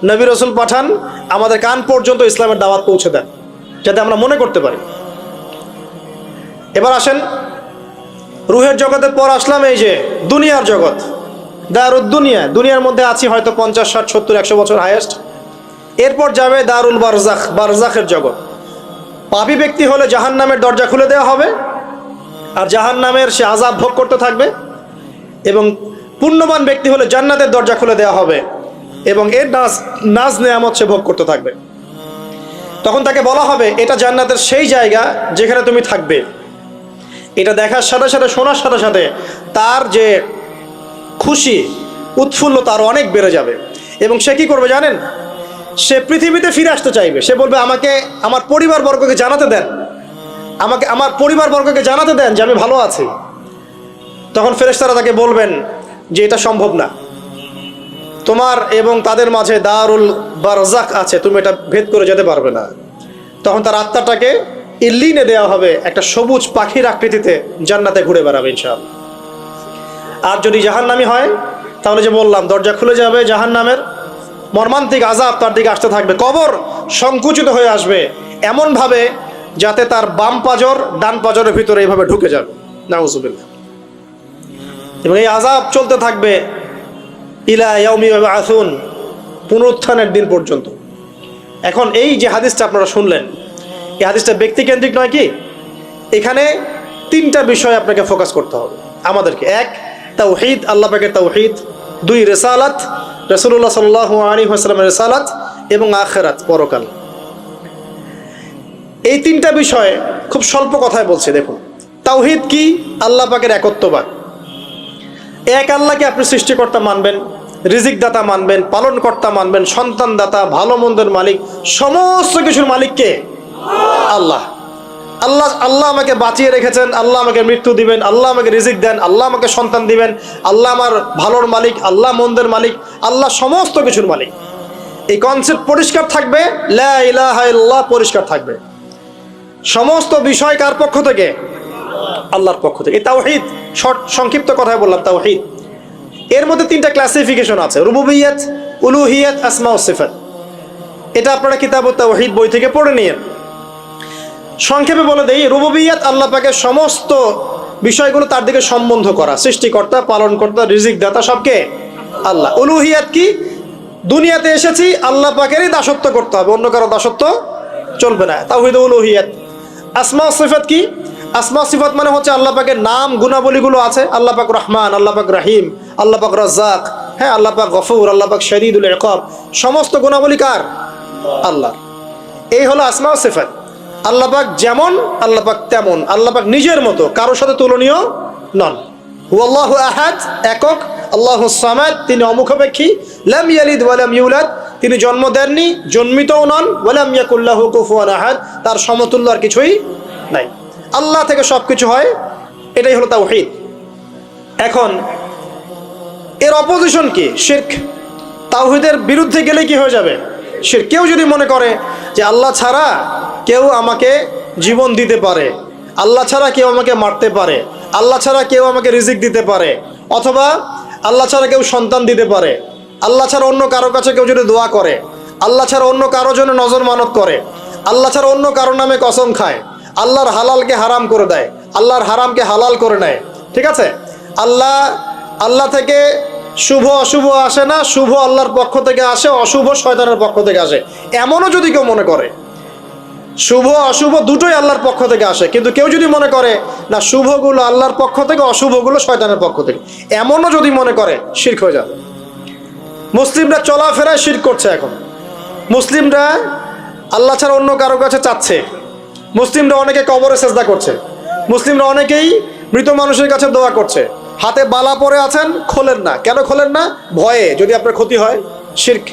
S1: নবী রাসূল পাঠান, আমাদের কান পর্যন্ত ইসলামের দাওয়াত পৌঁছে দেন, যাতে আমরা মনে করতে পারি। এবার আসেন রুহের জগতের পর আসলাম এই যে দুনিয়ার জগৎ, দারুদ দুনিয়া। দুনিয়ার মধ্যে আছি হয়তো 50, 60, 70, 100 বছর হাইয়েস্ট। এরপর যাবে দারুল বারজাখ, বারজাখের জগৎ। পাপী ব্যক্তি হলে জাহান্নামের দরজা খুলে দেওয়া হবে, আর জাহান্নামের সে আযাব ভোগ করতে থাকবে। এবং পুণ্যবান ব্যক্তি হলে জান্নাতের দরজা খুলে দেওয়া হবে এবং এর নাজ নেয়ামত সে ভোগ করতে থাকবে। তখন তাকে বলা হবে এটা জান্নাতের সেই জায়গা যেখানে তুমি থাকবে। এটা দেখার সাথে সাথে, শোনার সাথে সাথে তার যে খুশি উৎফুল্লতা আরো অনেক বেড়ে যাবে। এবং সে কি করবে জানেন? সে পৃথিবীতে ফিরে আসতে চাইবে। সে বলবে আমাকে আমার পরিবারবর্গকে জানাতে দেন, আমাকে আমার পরিবারবর্গকে জানাতে দেন যে আমি ভালো আছি। তখন ফেরেশতারা তাকে বলবেন যে এটা সম্ভব না, তোমার এবং তাদের মাঝে দারুল বারজাখ আছে, তুমি এটা ভেদ করে যেতে পারবে না। তখন তার আত্মাটাকে ইল্লিনে দেওয়া হবে, একটা সবুজ পাখির আকৃতিতে জান্নাতে ঘুরে বেড়াবে ইনশাআল্লাহ। আর যদি জাহান্নামী হয় তাহলে যে বললাম দরজা খুলে যাবে জাহান্নামের, মর্মান্তিক আযাব তার দিকে আসতে থাকবে। কবর সংকুচিত হয়ে আসবে এমনভাবে যাতে তার বাম পাজর ডান পাজরের ভিতরে এইভাবে ঢুকে যাবে, নাউযুবিল্লাহ। এবং এই আযাব চলতে থাকবে ইলা ইয়াউমি ইউবআসুন, পুনরুত্থানের দিন পর্যন্ত। এখন এই যে হাদিসটা আপনারা শুনলেন, এই হাদিসটা ব্যক্তিকেন্দ্রিক নয় কি? এখানে তিনটা বিষয় আপনাকে ফোকাস করতে হবে আমাদেরকে। এক, তাওহীদ, আল্লাহ পাকের তাওহীদ। দুই, রিসালাত, রাসূলুল্লাহ সাল্লাল্লাহু আলাইহি ওয়াসাল্লামের রিসালাত। এবং আখিরাত, পরকাল। এই তিনটা বিষয় খুব স্বল্প কথায় বলছি। দেখুন, তাওহীদ কি? আল্লাহ পাকের একত্ববাদ। এক আল্লাহকে আপনি সৃষ্টিকর্তা মানবেন, রিজিক দাতা মানবেন, পালনকর্তা মানবেন, সন্তান দাতা, ভালো মন্দের মালিক, সমস্ত কিছুর মালিককে আল্লাহ। আল্লাহ আল্লাহ আমাকে বাঁচিয়ে রেখেছেন, আল্লাহ আমাকে মৃত্যু দিবেন, আল্লাহ আমাকে রিজিক দেন, আল্লাহ আমাকে সন্তান দিবেন, আল্লাহ আমার ভালোর মালিক, আল্লাহ মন্দের মালিক, আল্লাহ সমস্ত কিছুর মালিক। এই কনসেপ্ট পরিষ্কার থাকবে, লা ইলাহা ইল্লাল্লাহ পরিষ্কার থাকবে। সমস্ত বিষয় কার পক্ষ থেকে? আল্লাহর পক্ষ থেকে। এই তাওহীদ, সংক্ষিপ্ত কথায় বললাম তাওহীদ। এর মধ্যে তিনটা ক্লাসিফিকেশন আছে, রুবুবিয়্যাত, উলুহিয়্যাত, আসমা ও সিফাত। এটা আপনারা কিতাবুত তাওহীদ বই থেকে পড়ে নিয়েন। সংক্ষেপে বলে দেই, রুবুবিয়্যাত আল্লাহ পাকের সমস্ত বিষয়গুলো তার দিকে সম্বন্ধ করা, সৃষ্টিকর্তা, পালনকর্তা, রিজিক দাতা সবকে আল্লাহ। উলুহিয়্যাত কি? দুনিয়াতে এসেছি আল্লাহ পাকেরই দাসত্ব করতে হবে, অন্য কারো দাসত্ব চলবে না, তাওহীদ উলুহিয়্যাত। আসমা ও সিফাত কি? আসমা সিফাত মানে হচ্ছে আল্লাহ পাকের নাম গুণাবলীগুলো আছে, আল্লাহ পাক রহমান, আল্লাহ পাক রহিম, আল্লাহ পাক রাজ্জাক, হ্যাঁ, আল্লাহ পাক গফুর, আল্লাহ পাক শদীদুল ইকাব, সমস্ত গুণাবলী কার? আল্লাহ। এই হলো আসমা ও সিফাত। আল্লাহ পাক যেমন, আল্লাহ পাক তেমন, আল্লাহ পাক নিজের মতো, কারোর সাথে তুলনীয় নন। হুয়াল্লাহু আহাদ, একক। আল্লাহুস সামাদ, তিনি অমুখাপেক্ষী। লাম ইয়ালিদ ওয়া লাম ইউলাদ, তিনি জন্ম দেননি, জন্মিতও নন। ওয়া লাম ইয়াকুল লাহু কুফুয়ান আহাদ, তার সমতুল্য আর কিছুই নাই। আল্লাহ থেকে সবকিছু হয়, এটাই হলো তাওহীদ। এখন এর অপোজিশন কি? শিরক। তাওহীদের বিরুদ্ধে গেলে কি হয়ে যাবে? শিরক। কেউ যদি মনে করে যে আল্লাহ ছাড়া কেউ আমাকে জীবন দিতে পারে, আল্লাহ ছাড়া কেউ আমাকে মারতে পারে, আল্লাহ ছাড়া কেউ আমাকে রিজিক দিতে পারে, অথবা আল্লাহ ছাড়া কেউ সন্তান দিতে পারে, আল্লাহ ছাড়া অন্য কারো কাছে কেউ যদি দোয়া করে, আল্লাহ ছাড়া অন্য কারো জন্য নজর মানত করে, আল্লাহ ছাড়া অন্য কারো নামে কসম খায়, আল্লাহর হালালকে হারাম করে দেয়, আল্লাহর হারামকে হালাল করে নেয়, ঠিক আছে, আল্লাহ থেকে শুভ অশুভ আসে না, শুভ আল্লাহর পক্ষ থেকে আসে, অশুভ শয়তানের পক্ষ থেকে আসে, এমনও যদি কেউ মনে করে। শুভ অশুভ দুটোই আল্লাহর পক্ষ থেকে আসে, কিন্তু কেউ যদি মনে করে না শুভগুলো আল্লাহর পক্ষ থেকে, অশুভগুলো শয়তানের পক্ষ থেকে, এমনও যদি মনে করে, শিরক হয়ে যাবে। মুসলিমরা চলাফেরায় শিরক করছে। এখন মুসলিমরা আল্লাহ ছাড়া অন্য কারো কাছে চাচ্ছে, মুসলিমরা অনেকে কবরে সেজদা করছে, মুসলিমরা অনেকেই মৃত মানুষের কাছে দোয়া করছে, হাতে বালা পরে আছেন, খোলেন না। কেন খোলেন না? ভয়ে যদি আপনার ক্ষতি হয়, শিরক।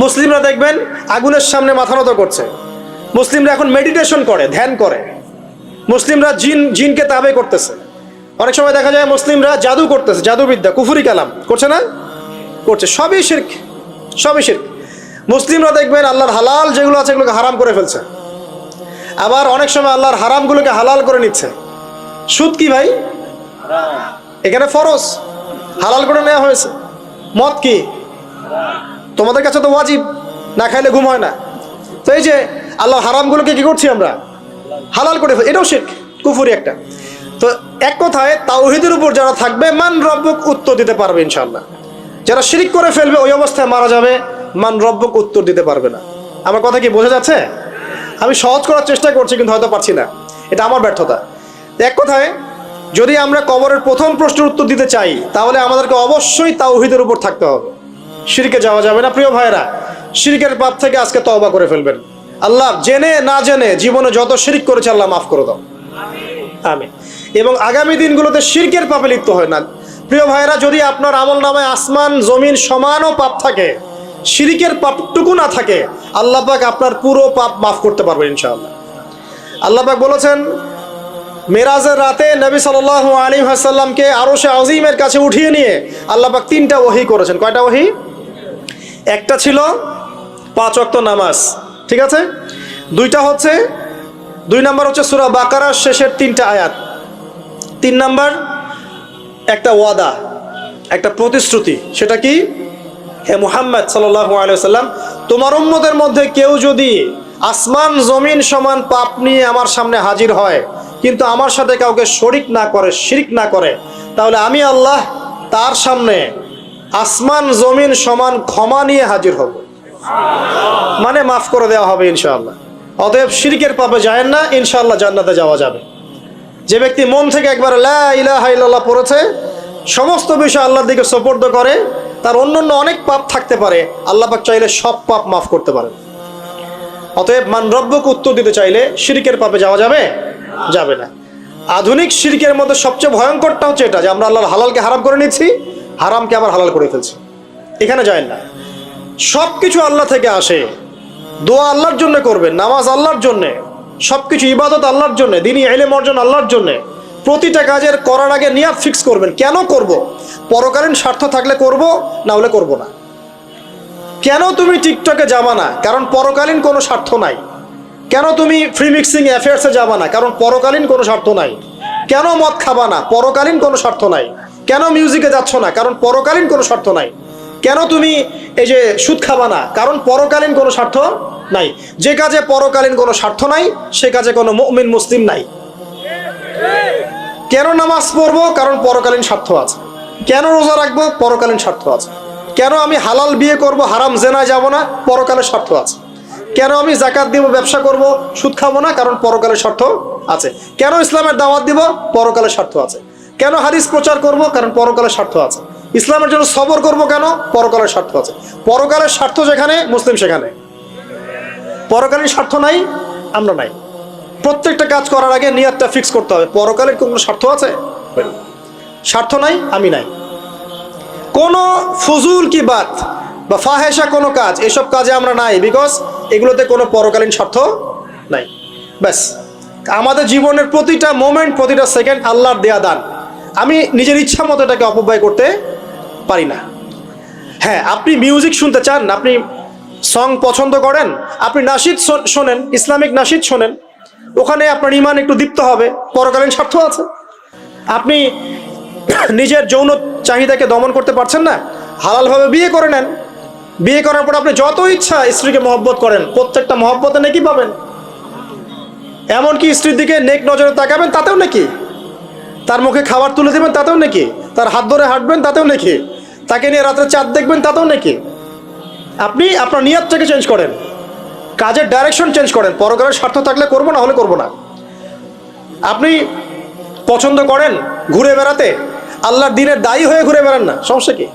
S1: মুসলিমরা দেখবেন আগুনের সামনে মাথা নত করছে, মুসলিমরা এখন মেডিটেশন করে, ধ্যান করে, মুসলিমরা জিনকে তাবে করতেছে। অনেক সময় দেখা যায় মুসলিমরা জাদু করতেছে, জাদুবিদ্যা, কুফরি কালাম করছে না? করছে, সবই শিরক, সবই শিরক। মুসলিমরা দেখবেন আল্লাহর হালাল যেগুলো আছে এগুলোকে হারাম করে ফেলছে, আবার অনেক সময় আল্লাহর হারামগুলোকে হালাল করে নিচ্ছে। সুদ কি ভাই? এখানে ফরজ, হালাল করে নেওয়া হয়েছে। মদ কি? তোমাদের কাছে তো ওয়াজিব, না খাইলে ঘুম হয় না। তো এই যে আল্লাহর হারামগুলোকে কি করছি আমরা? হালাল করে ফেলি, এটাও শিরক, কুফরি একটা। তো এক কথায় তাওহীদের উপর যারা থাকবে, মান রব্বুক উত্তর দিতে পারবে ইনশাআল্লাহ। যারা শিরক করে ফেলবে ওই অবস্থায় মারা যাবে, মান রব্বুক উত্তর দিতে পারবে না। আমার কথা কি বোঝা যাচ্ছে? আমি সহজ করার চেষ্টা করছি, কিন্তু হয়তো পারছি না, এটা আমার ব্যর্থতা। এক কথায় যদি আমরা কবরের প্রথম প্রশ্নের উত্তর দিতে চাই, তাহলে আমাদেরকে অবশ্যই তাওহীদের উপর থাকতে হবে, শিরকে যাওয়া যাবে না। প্রিয় ভাইরা, শিরকের পাপ থেকে আজকে তওবা করে ফেলবেন। আল্লাহ জেনে না জেনে জীবনে যত শিরক করেছে আল্লাহ মাফ করে দাও, আমিন। এবং আগামী দিনগুলোতে শিরকের পাপে লিপ্ত হয় না। প্রিয় ভাইরা, যদি আপনার আমল নামায় আসমান জমিন সমানও পাপ থাকে, শিরকের পাপটুকু না থাকে, আল্লাহ পাক আপনার পুরো পাপ মাফ করতে পারবেন ইনশাআল্লাহ। আল্লাহ পাক বলেছেন, মেরাজের রাতে নবী সাল্লাল্লাহু আলাইহি ওয়াসাল্লামকে আরশে আজিমের কাছে উঠিয়ে নিয়ে আল্লাহ পাক 3টা ওহী করেছেন। কয়টা ওহী? একটা ছিল 5 ওয়াক্ত নামাজ, ঠিক আছে? 2 নাম্বার হচ্ছে সূরা বাকারার শেষের 3টা আয়াত। 3 নাম্বার একটা ওয়াদা, একটা প্রতিশ্রুতি। সেটা কি? হে মুহাম্মদ সাল্লাল্লাহু আলাইহি ওয়াসাল্লাম, তোমার উম্মতের মধ্যে কেউ যদি আসমান জমিন সমান পাপ নিয়ে আমার সামনে হাজির হয়, কিন্তু আমার সাথে কাউকে শরিক না করে, শিরক না করে, তাহলে আমি আল্লাহ তার সামনে আসমান জমিন সমান ক্ষমা নিয়ে হাজির হব, মানে মাফ করে দেওয়া হবে ইনশাআল্লাহ। অতএব শিরকের পাপে যায় না, ইনশাআল্লাহ জান্নাতে যাওয়া যাবে। যে ব্যক্তি মন থেকে একবার লা ইলাহা ইল্লাল্লাহ পড়েছে, সমস্ত বিষয় আল্লাহর দিকে সুপর্দ করে, তার অন্যান্য অনেক পাপ থাকতে পারে, আল্লাহ পাক চাইলে সব পাপ মাফ করতে পারেন। অতএব মান রব্বুক উত্তর দিতে চাইলে শিরকের পাপে যাওয়া যাবে? যাবে না। আধুনিক শিরকের মধ্যে সবচেয়ে ভয়ঙ্করটা হচ্ছে এটা, যে আমরা আল্লাহর হালালকে হারাম করে নিচ্ছি, হারামকে আবার হালাল করে ফেলছি। এখানে যায় না। সব কিছু আল্লাহ থেকে আসে, দোয়া আল্লাহর জন্য করবেন, নামাজ আল্লাহর জন্য, সবকিছু ইবাদত আল্লাহর জন্য, দ্বীনি ইলম অর্জন আল্লাহর জন্য। প্রতিটা কাজের করার আগে নিয়াত ফিক্স করবেন, কেন করব? পরকালীন স্বার্থ থাকলে করব, না হলে করব না। কেন তুমি টিকটকে যাবা না? কারণ পরকালীন কোনো স্বার্থ নাই। কেন তুমি ফ্রি মিক্সিং অ্যাফেয়ার্সে যাবা না? কারণ পরকালীন কোনো স্বার্থ নাই। কেন মদ খাবা না? পরকালীন কোনো স্বার্থ নাই। কেন মিউজিকে যাচ্ছ না? কারণ পরকালীন কোনো স্বার্থ নাই। কেন তুমি এই যে সুদ খাবা না? কারণ পরকালীন কোনো স্বার্থ নাই। যে কাজে পরকালীন কোনো স্বার্থ নাই, সে কাজে কোনো মুমিন মুসলিম নাই। কেন নামাজ পড়বো? কারণ পরকালীন স্বার্থ আছে। কেন রোজা রাখবো? পরকালীন স্বার্থ আছে। কেন আমি হালাল বিয়ে করব, হারাম জেনায় যাব না? পরকালের স্বার্থ আছে। কেন আমি যাকাত দিব, ব্যবসা করব, সুদ খাবো না? কারণ পরকালের স্বার্থ আছে। কেন ইসলামের দাওয়াত দিব? পরকালের স্বার্থ আছে। কেন হাদিস প্রচার করব? কারণ পরকালের স্বার্থ আছে। ইসলামের জন্য সবর করব কেন? পরকালের স্বার্থ আছে। পরকালের স্বার্থ যেখানে, মুসলিম সেখানে। পরকালীন স্বার্থ নাই, আমরা নাই। প্রত্যেকটা কাজ করার আগে নিয়তটা ফিক্স করতে হবে, পরকালের কোনো স্বার্থ আছে? স্বার্থ নাই, আমি নাই। কোনো ফজুল কি বাত বা ফাহেসা কোনো কাজ, এসব কাজে আমরা নাই, বিকজ এগুলোতে কোনো পরকালীন স্বার্থ নাই। ব্যাস, আমাদের জীবনের প্রতিটা মোমেন্ট, প্রতিটা সেকেন্ড আল্লাহর দেয়া দান। আমি নিজের ইচ্ছা মতো এটাকে অপব্যয় করতে পারি না। হ্যাঁ, আপনি মিউজিক শুনতে চান, আপনি সং পছন্দ করেন, আপনি নাশিদ শোনেন, ইসলামিক নাশিদ শোনেন, ওখানে আপনার ঈমান একটু দীপ্ত হবে, পরকালীন স্বার্থ আছে। আপনি নিজের যৌন চাহিদাকে দমন করতে পারছেন না, হালালভাবে বিয়ে করে নেন। বিয়ে করার পর আপনি যত ইচ্ছা স্ত্রীকে মহব্বত করেন, প্রত্যেকটা মহব্বতে নেকি পাবেন। এমনকি স্ত্রীর দিকে নেক নজরে তাকাবেন, তাতেও নাকি। তার মুখে খাবার তুলে দেবেন, তাতেও নাকি। তার হাত ধরে হাঁটবেন, তাতেও নেকি। তাকে নিয়ে রাত্রে চাঁদ দেখবেন, তাতেও নেকি। আপনি আপনার নিয়তটাকে চেঞ্জ করেন, কাজের ডাইরেকশন চেঞ্জ করেন। পরকালের স্বার্থ থাকলে করবো, না হলে করবো না। আপনি পছন্দ করেন ঘুরে বেড়াতে, আল্লাহর দিনের দায়ী হয়ে ঘুরে বেড়ান না, সমস্যা কি?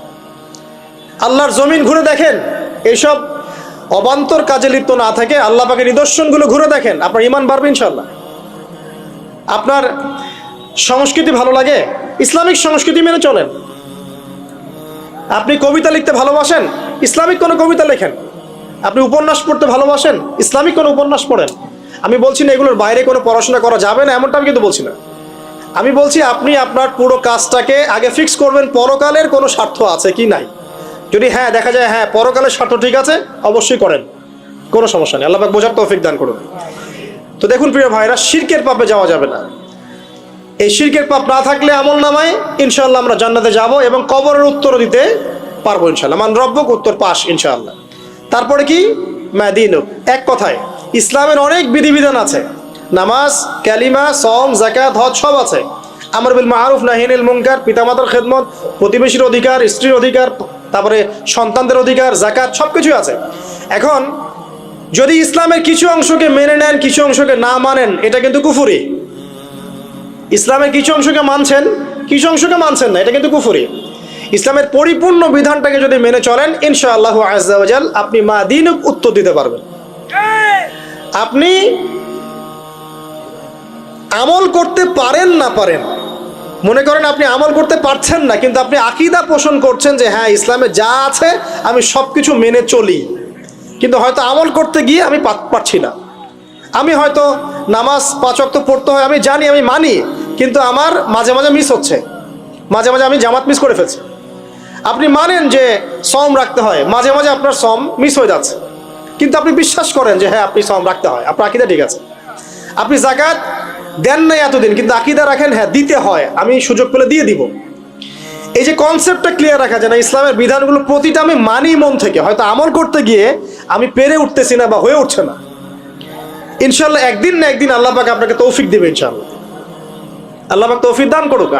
S1: আল্লাহর জমিন ঘুরে দেখেন, এইসব অবান্তর কাজে লিপ্ত না থাকে আল্লাহ পাকের নিদর্শনগুলো ঘুরে দেখেন, আপনার ঈমান বাড়বে ইনশাআল্লাহ। আপনার সংস্কৃতি ভালো লাগে, ইসলামিক সংস্কৃতি মেনে চলেন। আপনি কবিতা লিখতে ভালোবাসেন, ইসলামিক কোনো কবিতা লেখেন। আপনি উপন্যাস পড়তে ভালোবাসেন, ইসলামিক কোনো উপন্যাস পড়েন। আমি বলছি না এগুলোর বাইরে কোনো পড়াশোনা করা যাবে না, এমনটা আমি কিন্তু বলছি না। আমি বলছি আপনি আপনার পুরো কাজটাকে আগে ফিক্স করবেন, পরকালের কোনো স্বার্থ আছে কি নাই। যদি হ্যাঁ দেখা যায় হ্যাঁ পরকালের স্বার্থ ঠিক আছে, অবশ্যই করেন, কোনো সমস্যা নেই। আল্লাহ পাক বোঝার তৌফিক দান করুন। তো দেখুন প্রিয় ভাইরা, শিরকের পাপে যাওয়া যাবে না। এই শিরকের পাপ না থাকলে আমল নামায় ইনশাআল্লাহ আমরা জান্নাতে যাব এবং কবরের উত্তরও দিতে পারবো ইনশাআল্লাহ। মান রব্বুক, উত্তর পাস ইনশাআল্লাহ। তারপরে কি? মাদিনুক। এক কথায় ইসলামের অনেক বিধিবিধান আছে, নামাজ, কালিমা, সওম, যাকাত, হজ সব আছে। আমর বিল মারুফ, নাহি আনিল মুনকার, পিতামাতার খেদমত, প্রতিবেশীর অধিকার, স্ত্রীর অধিকার, তারপরে সন্তানদের অধিকার, যাকাত সবকিছু আছে। এখন যদি ইসলামের কিছু অংশকে মেনে নেন, কিছু অংশকে না মানেন, এটা কিন্তু কুফরি। ইসলামের কিছু অংশকে মানছেন, কিছু অংশকে মানছেন না, এটা কিন্তু কুফরি। ইসলামের পরিপূর্ণ বিধানটাকে যদি মেনে চলেন ইনশাআল্লাহ আযজা ওয়া জাল আপনি মাদিনুক উত্তর দিতে পারবেন। আপনি আমল করতে পারেন না পারেন, মনে করেন আপনি আমল করতে পারছেন না, কিন্তু আপনি আকীদা পোষণ করছেন যে হ্যাঁ ইসলামে যা আছে আমি সব কিছু মেনে চলি, কিন্তু হয়তো আমল করতে গিয়ে আমি পারছি না। আমি হয়তো নামাজ 5 ওয়াক্ত পড়তে হয়, আমি জানি, আমি মানি, কিন্তু আমার মাঝে মাঝে মিস হচ্ছে, মাঝে মাঝে আমি জামাত মিস করে ফেলছি। আপনি মানেন যে সওম রাখতে হয়, মাঝে মাঝে আপনার সওম মিস হয়ে যাচ্ছে, কিন্তু আপনি বিশ্বাস করেন যে হ্যাঁ আপনি সওম রাখতে হয়, আপনার আকীদা ঠিক আছে। আপনি যাকাত দেন নাই এতদিন, কিন্তু আকীদা রাখেন হ্যাঁ দিতে হয়, আমি সুযোগ পেলে দিয়ে দিব। এই যে কনসেপ্টটা ক্লিয়ার রাখা যায় না, ইসলামের বিধানগুলো প্রতিটা আমি মানি মন থেকে, হয়তো আমল করতে গিয়ে আমি পেরে উঠতেছি না বা হয়ে উঠছে না। ইনশাআল্লাহ একদিন না একদিন আল্লাহ পাক আপনাকে তৌফিক দেবে ইনশাআল্লাহ, আল্লাহ পাক তৌফিক দান করুক।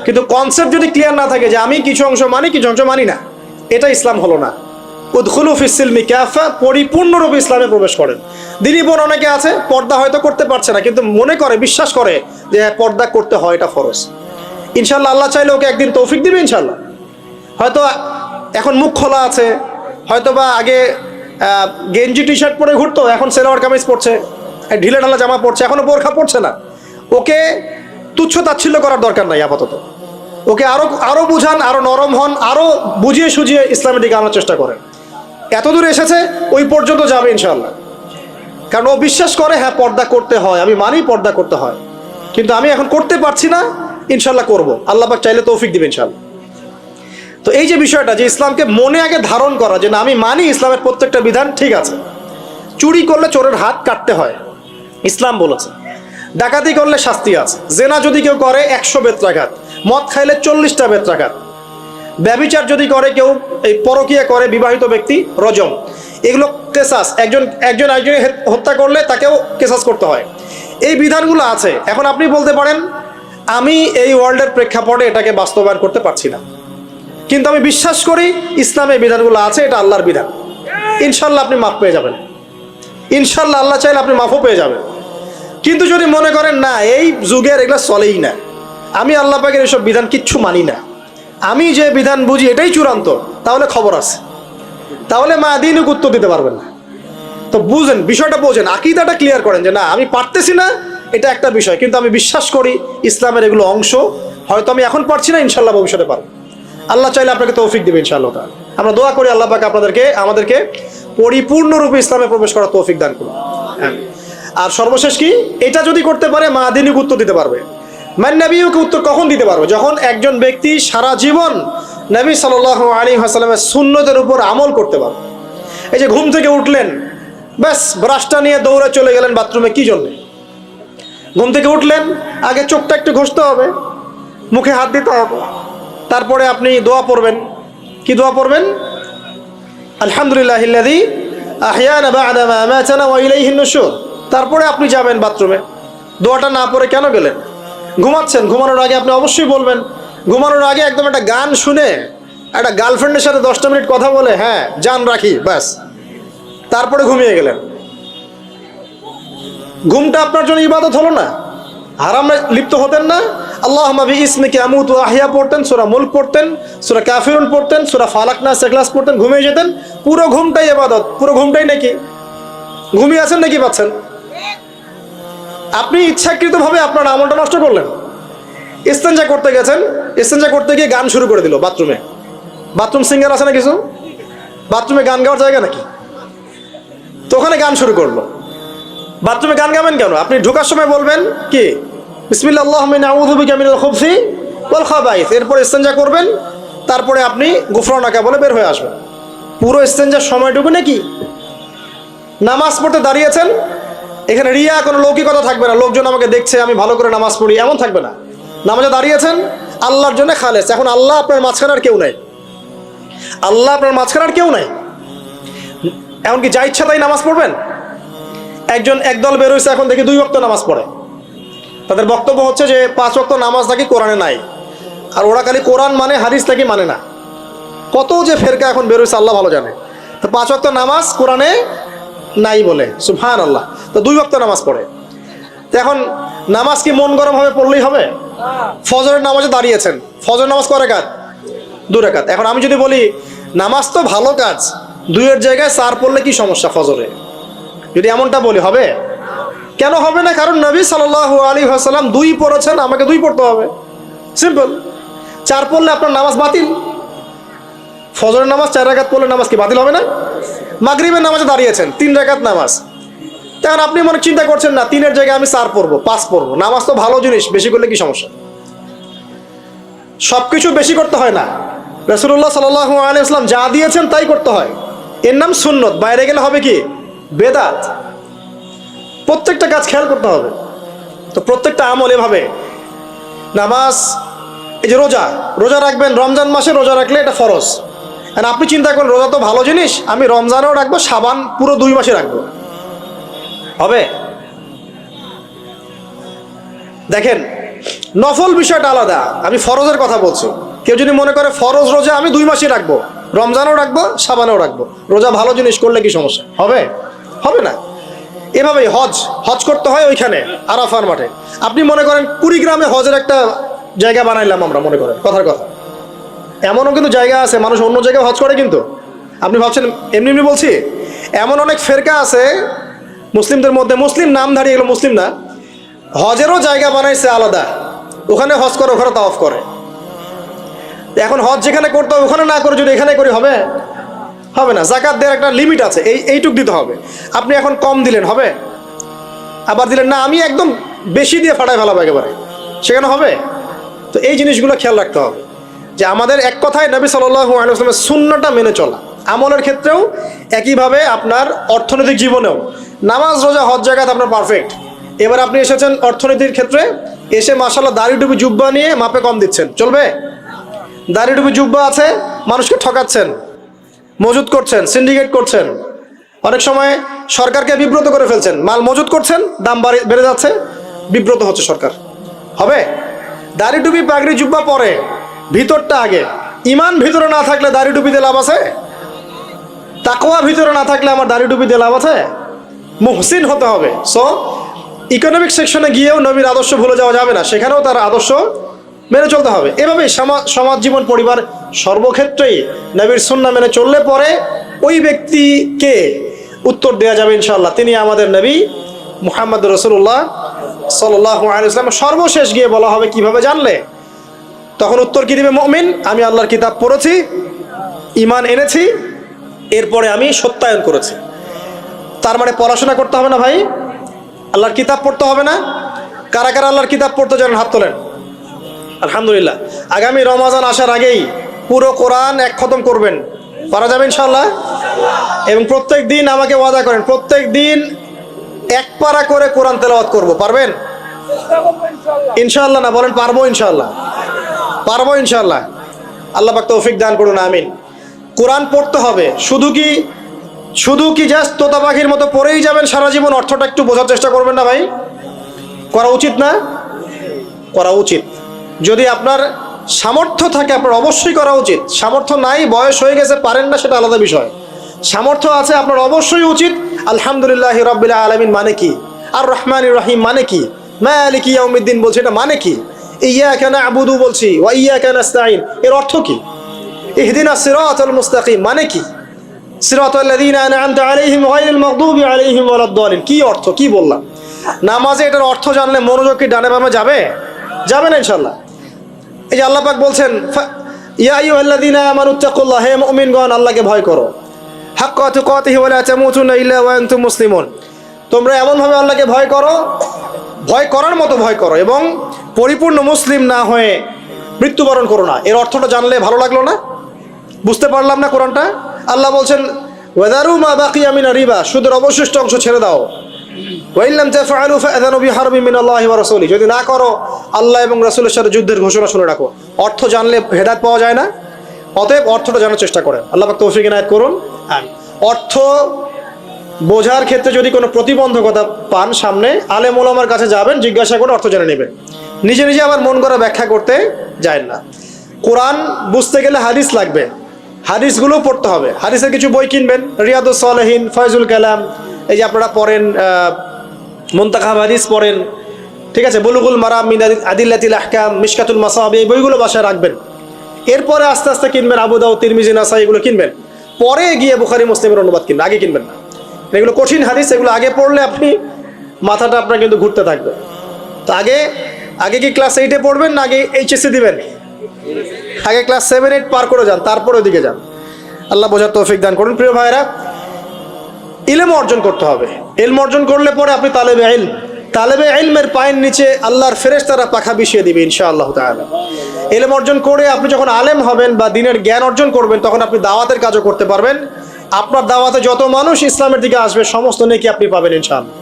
S1: কিন্তু কনসেপ্ট যদি ক্লিয়ার না থাকে যে আমি কিছু অংশ মানি, কিছু অংশ মানি না, এটা ইসলাম হলো না। উদখুলু ফিস-সিলমি কাফা, পরিপূর্ণরূপে ইসলামে প্রবেশ করেন। দিনী বোন অনেকে আছে পর্দা হয়তো করতে পারছে না, কিন্তু মনে করে, বিশ্বাস করে যে পর্দা করতে হয়, এটা ফরজ। ইনশাআল্লাহ আল্লাহ চাইলে ওকে একদিন তৌফিক দিবে ইনশাআল্লাহ। হয়তো এখন মুখ খোলা আছে, হয়তো বা আগে গেঞ্জি টি শার্ট পরে ঘুরতো, এখন সেলোয়ার কামিজ পরছে, ঢিলে ঢালা জামা পরছে, এখনো বোরখা পরছে না। ওকে তুচ্ছ তাচ্ছিল্য করার দরকার নাই আপাতত, ওকে আরো বুঝান, আরো নরম হন, আরো বুঝিয়ে সুঝিয়ে ইসলামের দিকে আনার চেষ্টা করেন। এত দূর এসেছে, ওই পর্যন্ত যাবে ইনশাআল্লাহ। কারণ ও বিশ্বাস করে হ্যাঁ পর্দা করতে হয়, আমি মানি পর্দা করতে হয়, কিন্তু আমি এখন করতে পারছি না, ইনশাআল্লাহ করব, আল্লাহ পাক চাইলে তৌফিক দিবেন ইনশাআল্লাহ। তো এই যে বিষয়টা, যে ইসলামকে মনে আগে ধারণ করা, যে না আমি মানি ইসলামের প্রত্যেকটা বিধান ঠিক আছে। চুরি করলে চোরের হাত কাটতে হয়, ইসলাম বলেছে। ডাকাতি করলে শাস্তি আছে, জেনা যদি কেউ করে 100 বেত্রাঘাত, মদ খাইলে 40টা বেত্রাঘাত, ব্যভিচার যদি করে কেউ, এই পরকীয়া করে বিবাহিত ব্যক্তি, রজম। এগুলো কেসাস, একজন হত্যা করলে তাকেও কেসাস করতে হয়। এই বিধানগুলো আছে। এখন আপনি বলতে পারেন আমি এই ওয়ার্ল্ডের প্রেক্ষাপটে এটাকে বাস্তবায়ন করতে পারছি না, কিন্তু আমি বিশ্বাস করি ইসলামে বিধানগুলো আছে, এটা আল্লাহর বিধান। ইনশাআল্লাহ আপনি মাফ পেয়ে যাবেন, ইনশাআল্লাহ আল্লাহ চাইলে আপনি মাফও পেয়ে যাবেন। কিন্তু যদি মনে করেন না এই যুগের এগুলো চলেই না, আমি আল্লাহ পাকের এসব বিধান কিচ্ছু মানি না, আমি যে বিধান বুঝি এটাই চূড়ান্ত, তাহলে খবর আছে, তাহলে মাদিনুক উত্তর দিতে পারবেন না। তো বুঝেন, বিষয়টা বোঝেন, আকীদাটা ক্লিয়ার করেন যে না আমি পারতেছি না, এটা একটা বিষয়, কিন্তু আমি বিশ্বাস করি ইসলামের এগুলো অংশ, হয়তো আমি এখন পারছি না, ইনশাআল্লাহ ভবিষ্যতে পারবো। আল্লাহ চাইলে আপনাকে তৌফিক দিবে ইনশাআল্লাহ। আমরা দোয়া করি আল্লাহ পাক আমাদেরকে পরিপূর্ণরূপে ইসলামে প্রবেশ করার তৌফিক দান করুন। আর সর্বশেষ কি, এটা যদি করতে পারে মাদিনুক উত্তর দিতে পারবে। মান নবিয়ুক উত্তর কখন দিতে পারবে? যখন একজন ব্যক্তি সারা জীবন নবী সাল্লাল্লাহু আলাইহি ওয়াসাল্লামের সুন্নতের উপর আমল করতে পারবে। এই যে ঘুম থেকে উঠলেন, ব্যাস ব্রাশটা নিয়ে দৌড়ে চলে গেলেন বাথরুমে, কি জন্য? ঘুম থেকে উঠলেন, আগে চোখটা একটু ঘষতে হবে, মুখে হাত দিতে হবে, তারপরে আপনি দোয়া পড়বেন। কি দোয়া পড়বেন? আলহামদুলিল্লাহিল্লাযী আহইয়ানা বা'দা মা আমাতানা ওয়া ইলাইহিন নুশুর। তারপরে আপনি যাবেন বাথরুমে। দোয়াটা না পড়ে কেন গেলেন? ঘুমাচ্ছেন, ঘুমানোর আগে আপনি অবশ্যই বলবেন ঘুমানোর আগে একদম একটা গান শুনে একটা গার্লফ্রেন্ডের সাথে 10টা মিনিট কথা বলে হ্যাঁ জান রাখি ব্যাস, তারপরে ঘুমিয়ে গেলেন। ঘুমটা আপনার জন্য ইবাদত হলো না? হারামে লিপ্ত হতেন না? আল্লাহুম্মা বিইসমিকা আমুতু ওয়া আহইয়া পড়তেন, সূরা মুলক পড়তেন, সূরা কাফিরুন পড়তেন, সূরা ফালাক নাস ইখলাস পড়তেন, ঘুমিয়ে যেতেন। পুরো ঘুমটাই ইবাদত, পুরো ঘুমটাই নাকি ঘুমিয়ে আছেন নাকি পাচ্ছেন? আপনি ইচ্ছাকৃতভাবে আপনার আমলটা নষ্ট করলেন। ইস্তেঞ্জা করতে গেছেন, ইস্তেঞ্জা করতে গিয়ে গান শুরু করে দিল বাথরুমে। বাথরুম সিঙ্গার আছে না কিছু? বাথরুমে গান গাওয়ার জায়গা নাকি? তো ওখানে গান শুরু করলো। বাথরুমে গান গাবেন কেন? আপনি ঢোকার সময় বলবেন কি বিসমিল্লাহ আল্লাহুম্মা ইন্নী আউযু বিকা মিনাল খুবসি ওয়াল খাবাইস, এরপর ইস্তেঞ্জা করবেন, তারপরে আপনি গুফরানাকা বলে বের হয়ে আসবেন। পুরো ইস্তেঞ্জার সময়টুকু নাকি? নামাজ পড়তে দাঁড়িয়েছেন, এখানে রিয়া কোনো লৌকিকতা থাকবে না, লোকজন আমাকে দেখছে আমি ভালো করে নামাজ পড়ি এমন থাকবে না। নামাজে দাঁড়িয়েছেন আল্লাহর জন্য খালেস। এখন আল্লাহ আপনার মাঝখানে আর কেউ নাই, আল্লাহ আপনার মাঝখানে আর কেউ নাই। এমনকি যা ইচ্ছা তাই নামাজ পড়বেন? একদল বের হয়েছে এখন দেখি 2 ওয়াক্ত নামাজ পড়ে। তাদের বক্তব্য হচ্ছে যে 5 ওয়াক্ত নামাজ নাকি কোরআনে নাই, আর ওরা খালি কোরআন মানে হাদিস নাকি মানে না। কত যে ফেরকা এখন বের হয়েছে আল্লাহ ভালো জানে। তো 5 ওয়াক্ত নামাজ কোরআনে নাই বলে, সুবহানাল্লাহ। তো 2 ওয়াক্ত নামাজ পড়ে। তো এখন নামাজ কি মন গরম ভাবে পড়লেই হবে? ফজরের নামাজে দাঁড়িয়েছেন, ফজর নামাজ কয় রাকাত? 2 রাকাত। এখন আমি যদি বলি নামাজ তো ভালো কাজ, 2-এর জায়গায় 4 পড়লে কি সমস্যা ফজরে? যদি এমনটা বলি হবে? কেন হবে না? কারণ নবী সাল্লাল্লাহু আলাইহি ওয়াসাল্লাম 2 পড়েছেন, আমাকে 2 পড়তে হবে, সিম্পল। 4 পড়লে আপনার নামাজ বাতিল। ফজরের নামাজ 4 রাকাত পড়লে নামাজ কি বাতিল হবে না? মাগরিবের নামাজে দাঁড়িয়েছেন 3 রাকাত নামাজ, তখন আপনি মনে চিন্তা করছেন না 3-এর জায়গায় আমি 4 পড়বো, 5 পড়বো। নামাজ তো ভালো জিনিস, বেশি করলে কি সমস্যা? সবকিছু বেশি করতে হয় না। রাসূলুল্লাহ সাল্লাল্লাহু আলাইহি ওয়াসাল্লাম যা দিয়েছেন তাই করতে হয়, এর নাম সুন্নত। বাইরে গেলে হবে কি বেদাত। প্রত্যেকটা কাজ খেয়াল করতে হবে। তো প্রত্যেকটা আমল এভাবে। নামাজ, এই যে রোজা রাখবেন, রমজান মাসে রোজা রাখলে এটা ফরজ। আর আপনি চিন্তা করেন রোজা তো ভালো জিনিস, আমি রমজানেও রাখবো, শাবান পুরো 2 মাসে রাখবো, হবে? দেখেন নফল বিষয়টা আলাদা, আমি ফরজের কথা বলছি। কেউ যদি মনে করে ফরজ রোজা আমি 2 মাসই রাখবো, রমজানও রাখবো, শাবানও রাখবো, রোজা ভালো জিনিস করলে কি সমস্যা হবে? হবে না। এভাবেই হজ করতে হয় ওইখানে আরাফার মাঠে। আপনি মনে করেন কুড়িগ্রামে হজের একটা জায়গা বানাইলাম আমরা, মনে করেন কথার কথা, এমনও কিন্তু জায়গা আছে মানুষ অন্য জায়গায় হজ করে, কিন্তু আপনি ভাবছেন এমনি এমনি বলছি। এমন অনেক ফেরকা আছে মুসলিমদের মধ্যে, মুসলিম নামধারী, এগুলো মুসলিম না, হজেরও জায়গা বানাইছে আলাদা, ওখানে হজ করে, ওখানে তাওয়াফ করে। এখন হজ যেখানে করতে হবে ওখানে না করে যদি এখানে করি হবে? হবে না। যাকাত দেওয়ার একটা লিমিট আছে, এইটুক দিতে হবে। আপনি এখন কম দিলেন হবে, আবার দিলেন না আমি একদম বেশি দিয়ে ফাটাই ফেলাবো একেবারে, সেখানে হবে? তো এই জিনিসগুলো খেয়াল রাখতে হবে যে আমাদের এক কথায় নবী সাল্লাল্লাহু আলাইহি ওয়াসাল্লামের সুন্নাহটা মেনে চলা। আমলের ক্ষেত্রেও একইভাবে, আপনার অর্থনৈতিক জীবনেও। নামাজ রোজা হজ জাকাত আপনার পারফেক্ট। এবার আপনি এসেছেন অর্থনীতির ক্ষেত্রে, এসে মাশাআল্লাহ দাড়ি টুপি জুব্বা নিয়ে মাপে কম দিচ্ছেন, চলবে? দাড়ি টুপি জুব্বা আছে, মানুষকে ঠকাচ্ছেন, মজুদ করছেন, সিন্ডিকেট করছেন, অনেক সময় সরকারকে বিব্রত করে ফেলছেন, মাল মজুদ করছেন, দাম বেড়ে যাচ্ছে, বিব্রত হচ্ছে সরকার, হবে? দাড়ি টুপি পাগড়ি জুব্বা পরে, ভিতরটা আগে। ইমান ভিতরে না থাকলে দাড়ি টুপি দিয়ে লাভ আছে? তাকওয়া ভিতরে না থাকলে আমার দাড়ি টুপি দিয়ে লাভ আছে? মুহসিন হতে হবে। সো ইকোনমিক সেকশনে গিয়েও নবীর আদর্শ ভুলে যাওয়া যাবে না, সেখানেও তার আদর্শ মেনে চলতে হবে। এভাবেই সমাজ জীবন, পরিবার, সর্বক্ষেত্রেই নবীর সুন্নাহ মেনে চললে পরে ওই ব্যক্তিকে উত্তর দেওয়া যাবে ইনশাআল্লাহ, তিনি আমাদের নবী মুহাম্মদ রাসূলুল্লাহ সাল্লাল্লাহু আলাইহি ওয়াসাল্লাম। সর্বশেষ গিয়ে বলা হবে কিভাবে জানলে? তখন উত্তর কি দিবে? মুমিন, আমি আল্লাহর কিতাব পড়েছি, ঈমান এনেছি, এরপরে আমি সত্যায়ন করেছি। তার মানে পড়াশোনা করতে হবে না ভাই? আল্লাহর কিতাব পড়তে হবে না? কারা কারা আল্লাহর কিতাব পড়তে জানেন হাত তোলেন। আলহামদুলিল্লাহ। আগামী রমাজান আসার আগেই পুরো কোরআন 1 খতম করবেন, পারা যাবে ইনশাআল্লাহ? এবং প্রত্যেক দিন আমাকে ওয়াদা করেন, প্রত্যেক দিন 1 পারা করে কোরআন তেলাওয়াত করব, পারবেন ইনশাআল্লাহ? না বলেন পারবো ইনশাআল্লাহ? পারবো ইনশাআল্লাহ। আল্লাহ পাক তৌফিক দান করুন, আমিন। কোরআন পড়তে হবে, শুধু কি জাস্ট তোতা পাখির মতো পড়েই যাবেন সারা জীবন? অর্থটা একটু বোঝার চেষ্টা করবেন না ভাই? করা উচিত না? করা উচিত। যদি আপনার সামর্থ্য থাকে আপনার অবশ্যই করা উচিত। সামর্থ্য নাই, বয়স হয়ে গেছে, পারেন না, সেটা আলাদা বিষয়। সামর্থ্য আছে আপনার অবশ্যই উচিত আলহামদুলিল্লাহি রাব্বিল আলামিন মানে কি, আর রহমানির রহিম মানে কি, মালিকি ইয়াউমিদ্দিন বলছি, এটা মানে কি, ইয়্যাকা না'বুদু বলছি ওয়া ইয়্যাকা নাস্তাঈন এর অর্থ কি, ইহদিনাস সিরাতাল মুস্তাকিম মানে কি, সিরাতাল লাযীনা আন'আমতা আলাইহিম গায়রিল মাগদুবি আলাইহিম ওয়ালাদ-দালিন কি অর্থ, কি বললাম? নামাজে এটার অর্থ জানলে মনোযোগ কি ডানে বামে যাবে? যাবে না ইনশাআল্লাহ। এই যে আল্লাহ পাক বলছেন ইয়া আইয়ুহাল্লাযীনা আমানুত্তাকুল্লাহ, হে মুমিনগণ আল্লাহকে ভয় করো, হাক্কা তুকাতিহি ওয়া লা তামুতুন্না ইল্লা ওয়া আনতুম মুসলিমুন, তোমরা এমনভাবে আল্লাহকে ভয় করো, ভয় করার মতো ভয় করো এবং পরিপূর্ণ মুসলিম না হয়ে মৃত্যুবরণ করো না। এর অর্থটা জানলে ভালো লাগলো না? বুঝতে পারলাম না কোরআনটা? আল্লাহ বলছেন ওয়াদারু মা বাকিয়া মিনার রিবা, সুদের অবশিষ্ট অংশ ছেড়ে দাও, ওয়া ইল্লাম তাফআলু ফাআযানু বিহারবিন মিনাল্লাহি ওয়া রাসূলিহি, যদি না করো আল্লাহ এবং রাসূলের সাথে যুদ্ধের ঘোষণা শুনে রাখো। অর্থ জানলে হেদায়েত পাওয়া যায় না? অতএব অর্থটা জানার চেষ্টা করেন। আল্লাহ পাক তৌফিক ইনায়েত করুন। অর্থ বোঝার ক্ষেত্রে যদি কোনো প্রতিবন্ধকতা পান সামনে, আলেম ওলামার কাছে যাবেন, জিজ্ঞাসা করে অর্থ জেনে নেবেন। নিজে নিজে আবার মন করা ব্যাখ্যা করতে যায় না। কোরআন বুঝতে গেলে হাদিস লাগবে, হাদিসগুলো পড়তে হবে। হাদিসের কিছু বই কিনবেন, রিয়াদুস সালেহিন, ফয়জুল কালাম, এই যে আপনারা পড়েন, মুনতাখাব হাদিস পড়েন, ঠিক আছে, বুলুগুল মারাম মিন আদিল্লাতিল আহকাম, মিশকাতুল মাসাবি, এই বইগুলো বাসায় রাখবেন। এরপরে আস্তে আস্তে কিনবেন আবু দাউদ, তিরমিজি, নাসাই, এগুলো কিনবেন। পরে গিয়ে বুখারী মুসলিমের অনুবাদ কিনবেন, আগে কিনবেন না। এগুলো কঠিন হাদিস, এগুলো আগে পড়লে আপনি মাথাটা আপনার কিন্তু ঘুরতে থাকবে। তো আগে কি ক্লাস 8-এ পড়বেন না আগে এইচএসসি দিবেন? আগে ক্লাস 7-8 পার করে যান, তারপরে ওদিকে যান। আল্লাহ বোঝার তৌফিক দান করুন। প্রিয় ভাইরা, ইলম অর্জন করতে হবে। ইলম অর্জন করলে পরে আপনি তালেবে ইলমের পায়ের নিচে আল্লাহর ফেরেশতারা পাখা বিছিয়ে দিবে ইনশাআল্লাহ তাআলা। ইলম অর্জন করে আপনি যখন আলেম হবেন বা দ্বীনের জ্ঞান অর্জন করবেন, তখন আপনি দাওয়াতের কাজও করতে পারবেন। আপনার দাওয়াতে যত মানুষ ইসলামের দিকে আসবে সমস্ত নেকি আপনি পাবেন ইনশাআল্লাহ।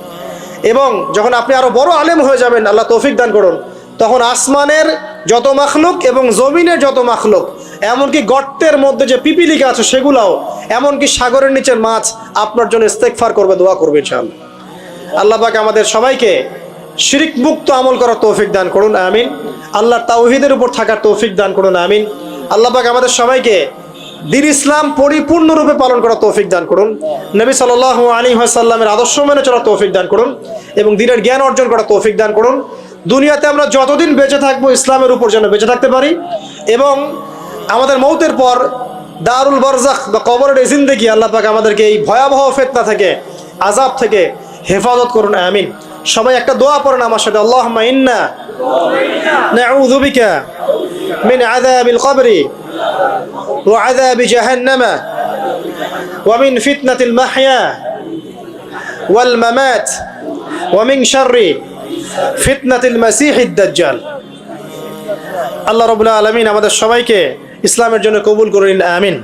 S1: এবং যখন আপনি আরো বড় আলেম হয়ে যাবেন, আল্লাহ তৌফিক দান করুন, তখন আসমানের যত মাখলুক এবং জমিনের যত মাখলুক, এমনকি গর্তের মধ্যে যে পিপিলিকা আছে সেগুলাও, এমনকি সাগরের নিচের মাছ আপনার জন্য ইস্তেগফার করবে, দোয়া করবে ইনশাআল্লাহ। আল্লাহ পাক আমাদের সবাইকে শিরক মুক্ত আমল করার তৌফিক দান করুন, আমিন। আল্লাহর তাওহীদের উপর থাকার তৌফিক দান করুন, আমিন। আল্লাহ পাক আমাদের সবাইকে দ্বীন ইসলাম পরিপূর্ণরূপে পালন করার তৌফিক দান করুন, নবী সাল্লাল্লাহু আলাইহি ওয়াসাল্লামের আদর্শ মেনে চলার তৌফিক দান করুন এবং দ্বীনের জ্ঞান অর্জন করার তৌফিক দান করুন। দুনিয়াতে আমরা যতদিন বেঁচে থাকবো ইসলামের উপর যেন বেঁচে থাকতে পারি এবং আমাদের মৌতের পর দারুল বারজাখ বা কবরের জিন্দেগি, আল্লাহ পাক আমাদেরকে এই ভয়াবহ ফিতনা থেকে, আযাব থেকে হেফাজত করুন, আমিন। সবাই একটা দোয়া পড়েন আমার সাথে, আল্লাহুম্মা ইন্না নাউযু বিকা মিন আযাবিল কবরি ওয়া আযাবি জাহান্নামা ওয়া মিন ফিতনাতিল মাহইয়া ওয়াল মামাত ওয়া মিন শাররি ফিতনাতিল মাসিহিদ দাজ্জাল। আল্লাহ রাব্বুল আলামিন আমাদের সবাইকে ইসলামের জন্য কবুল করুন, আমিন।